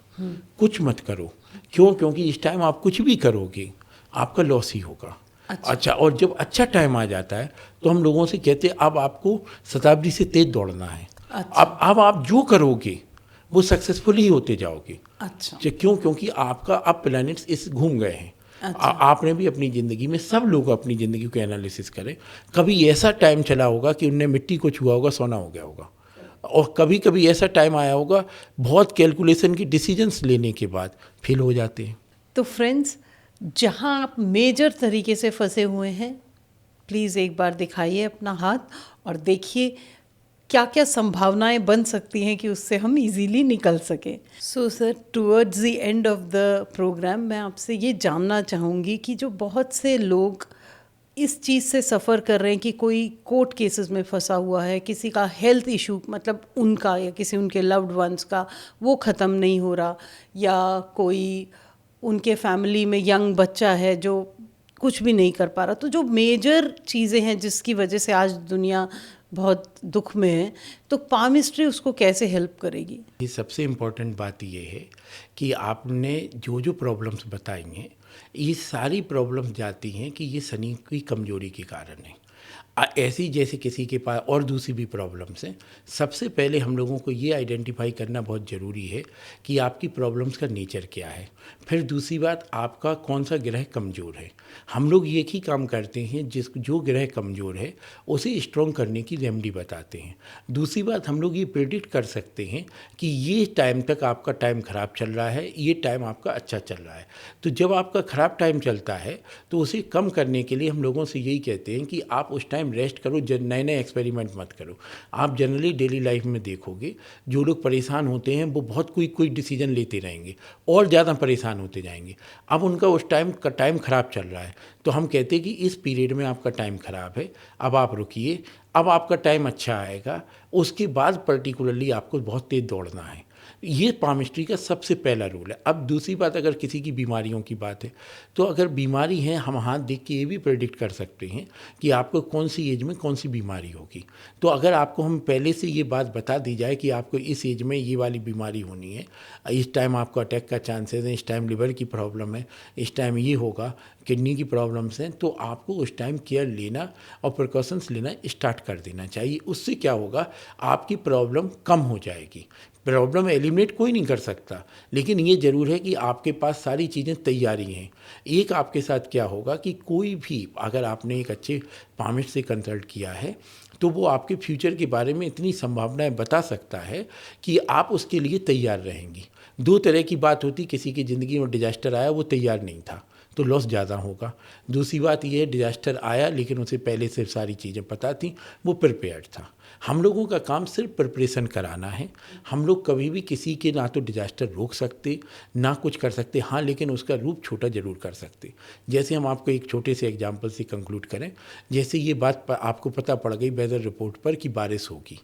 कुछ मत करो। क्यों? क्योंकि इस टाइम आप कुछ भी करोगे आपका लॉस ही होगा। अच्छा, और जब अच्छा टाइम आ जाता है तो हम लोगों से कहते हैं अब आपको शताब्दी से तेज दौड़ना है। अच्छा। अब आप जो करोगे वो सक्सेसफुल ही होते जाओगे। अच्छा। क्यों? क्योंकि आपका अब प्लैनेट्स इस घूम गए हैं। अच्छा। आपने भी अपनी ज़िंदगी में, सब लोग अपनी ज़िंदगी को एनालिसिस करें, कभी ऐसा टाइम चला होगा कि उनने मिट्टी को छुआ होगा, सोना हो गया होगा, और कभी कभी ऐसा टाइम आया होगा बहुत कैलकुलेशन की डिसीजंस लेने के बाद फेल हो जाते हैं। तो फ्रेंड्स, जहां आप मेजर तरीके से फंसे हुए हैं, प्लीज़ एक बार दिखाइए अपना हाथ और देखिए क्या क्या संभावनाएं बन सकती हैं कि उससे हम इजीली निकल सकें। So sir, towards the end of the program मैं आपसे ये जानना चाहूँगी कि जो बहुत से लोग इस चीज़ से सफ़र कर रहे हैं कि कोई कोर्ट केसेस में फंसा हुआ है, किसी का हेल्थ इशू, मतलब उनका या किसी उनके लव्ड वंस का वो ख़त्म नहीं हो रहा, या कोई उनके फैमिली में यंग बच्चा है जो कुछ भी नहीं कर पा रहा, तो जो मेजर चीज़ें हैं जिसकी वजह से आज दुनिया बहुत दुख में है, तो पामिस्ट्री उसको कैसे हेल्प करेगी? ये सबसे इम्पोर्टेंट बात ये है कि आपने जो जो प्रॉब्लम्स बताई हैं, ये सारी प्रॉब्लम्स जाती हैं कि ये शनि की कमजोरी के कारण है। ऐसी जैसे किसी के पास और दूसरी भी प्रॉब्लम्स हैं, सबसे पहले हम लोगों को ये आइडेंटिफाई करना बहुत ज़रूरी है कि आपकी प्रॉब्लम्स का नेचर क्या है। फिर दूसरी बात, आपका कौन सा ग्रह कमज़ोर है। हम लोग एक ही काम करते हैं, जो ग्रह कमज़ोर है उसे स्ट्रॉन्ग करने की रेमेडी बताते हैं। दूसरी बात, हम लोग ये प्रेडिक्ट कर सकते हैं कि ये टाइम तक आपका टाइम ख़राब चल रहा है, ये टाइम आपका अच्छा चल रहा है। तो जब आपका ख़राब टाइम चलता है तो उसे कम करने के लिए हम लोगों से यही कहते हैं कि आप उस टाइम रेस्ट करो, नए नए एक्सपेरिमेंट मत करो। आप जनरली डेली लाइफ में देखोगे जो लोग परेशान होते हैं वो बहुत कोई डिसीजन लेते रहेंगे और ज़्यादा परेशान होते जाएंगे। अब उनका उस टाइम का टाइम ख़राब चल रहा है तो हम कहते हैं कि इस पीरियड में आपका टाइम ख़राब है, अब आप रुकिए, अब आपका टाइम अच्छा आएगा, उसके बाद पर्टिकुलरली आपको बहुत तेज़ दौड़ना है। ये पामिस्ट्री का सबसे पहला रूल है। अब दूसरी बात, अगर किसी की बीमारियों की बात है तो अगर बीमारी है, हम हाथ देख के ये भी प्रेडिक्ट कर सकते हैं कि आपको कौन सी एज में कौन सी बीमारी होगी। तो अगर आपको हम पहले से ये बात बता दी जाए कि आपको इस एज में ये वाली बीमारी होनी है, इस टाइम आपको अटैक का चांसेस है, इस टाइम लिवर की प्रॉब्लम है, इस टाइम ये होगा, किडनी की प्रॉब्लम्स हैं, तो आपको उस टाइम केयर लेना और प्रिकॉशंस लेना स्टार्ट कर देना चाहिए। उससे क्या होगा, आपकी प्रॉब्लम कम हो जाएगी। प्रॉब्लम एलिमिनेट कोई नहीं कर सकता, लेकिन ये ज़रूर है कि आपके पास सारी चीज़ें तैयारी हैं। एक आपके साथ क्या होगा कि कोई भी, अगर आपने एक अच्छे पामिस्ट से कंसल्ट किया है तो वो आपके फ्यूचर के बारे में इतनी संभावनाएं बता सकता है कि आप उसके लिए तैयार रहेंगी। दो तरह की बात होती, किसी की ज़िंदगी में डिजास्टर आया, वो तैयार नहीं था तो लॉस ज़्यादा होगा। दूसरी बात ये है, डिजास्टर आया लेकिन उसे पहले से सारी चीज़ें पता थी, वो प्रिपेयर्ड था। हम लोगों का काम सिर्फ प्रिपरेशन कराना है। हम लोग कभी भी किसी के ना तो डिजास्टर रोक सकते ना कुछ कर सकते, हाँ, लेकिन उसका रूप छोटा जरूर कर सकते। जैसे हम आपको एक छोटे से एग्जाम्पल से कंक्लूड करें, जैसे ये बात आपको पता पड़ गई वेदर रिपोर्ट पर कि बारिश होगी,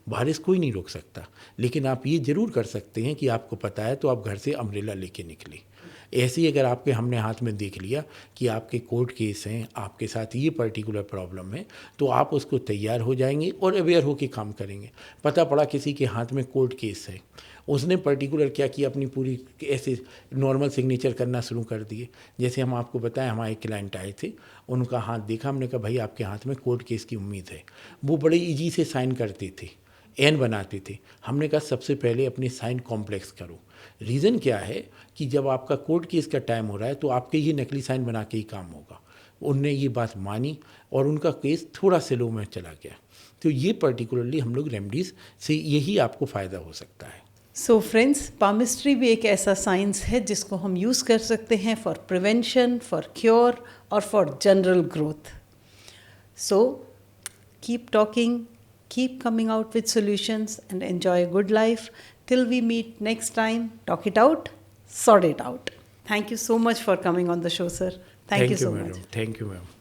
बारिश कोई नहीं रोक सकता, लेकिन आप ये ज़रूर कर सकते हैं कि आपको पता है तो आप घर से अम्ब्रेला लेके निकले। ऐसे ही अगर आपके हमने हाथ में देख लिया कि आपके कोर्ट केस हैं, आपके साथ ये पर्टिकुलर प्रॉब्लम है, तो आप उसको तैयार हो जाएंगे और अवेयर होकर काम करेंगे। पता पड़ा किसी के हाथ में कोर्ट केस है, उसने पर्टिकुलर क्या किया, अपनी पूरी ऐसे नॉर्मल सिग्नेचर करना शुरू कर दिए। जैसे हम आपको बताएं, हमारे क्लाइंट आए थे, उनका हाथ देखा, हमने कहा भाई आपके हाथ में कोर्ट केस की उम्मीद है। वो बड़े ईजी से साइन करते थे, एन बनाते थे। हमने कहा सबसे पहले अपनी साइन कॉम्प्लेक्स करो। रीज़न क्या है कि जब आपका कोर्ट केस का टाइम हो रहा है तो आपके ही नकली साइन बना के ही काम होगा। उनने ये बात मानी और उनका केस थोड़ा स्लो में चला गया। तो ये पर्टिकुलरली हम लोग रेमडीज़ से यही आपको फ़ायदा हो सकता है। सो फ्रेंड्स, पामिस्ट्री भी एक ऐसा साइंस है जिसको हम यूज़ कर सकते हैं फॉर प्रिवेंशन, फॉर क्योर और for general growth. So keep talking, keep coming out with solutions, and enjoy a good life. Till we meet next time, talk it out, sort it out. Thank you so much for coming on the show, sir. Thank you so much. Thank you, madam.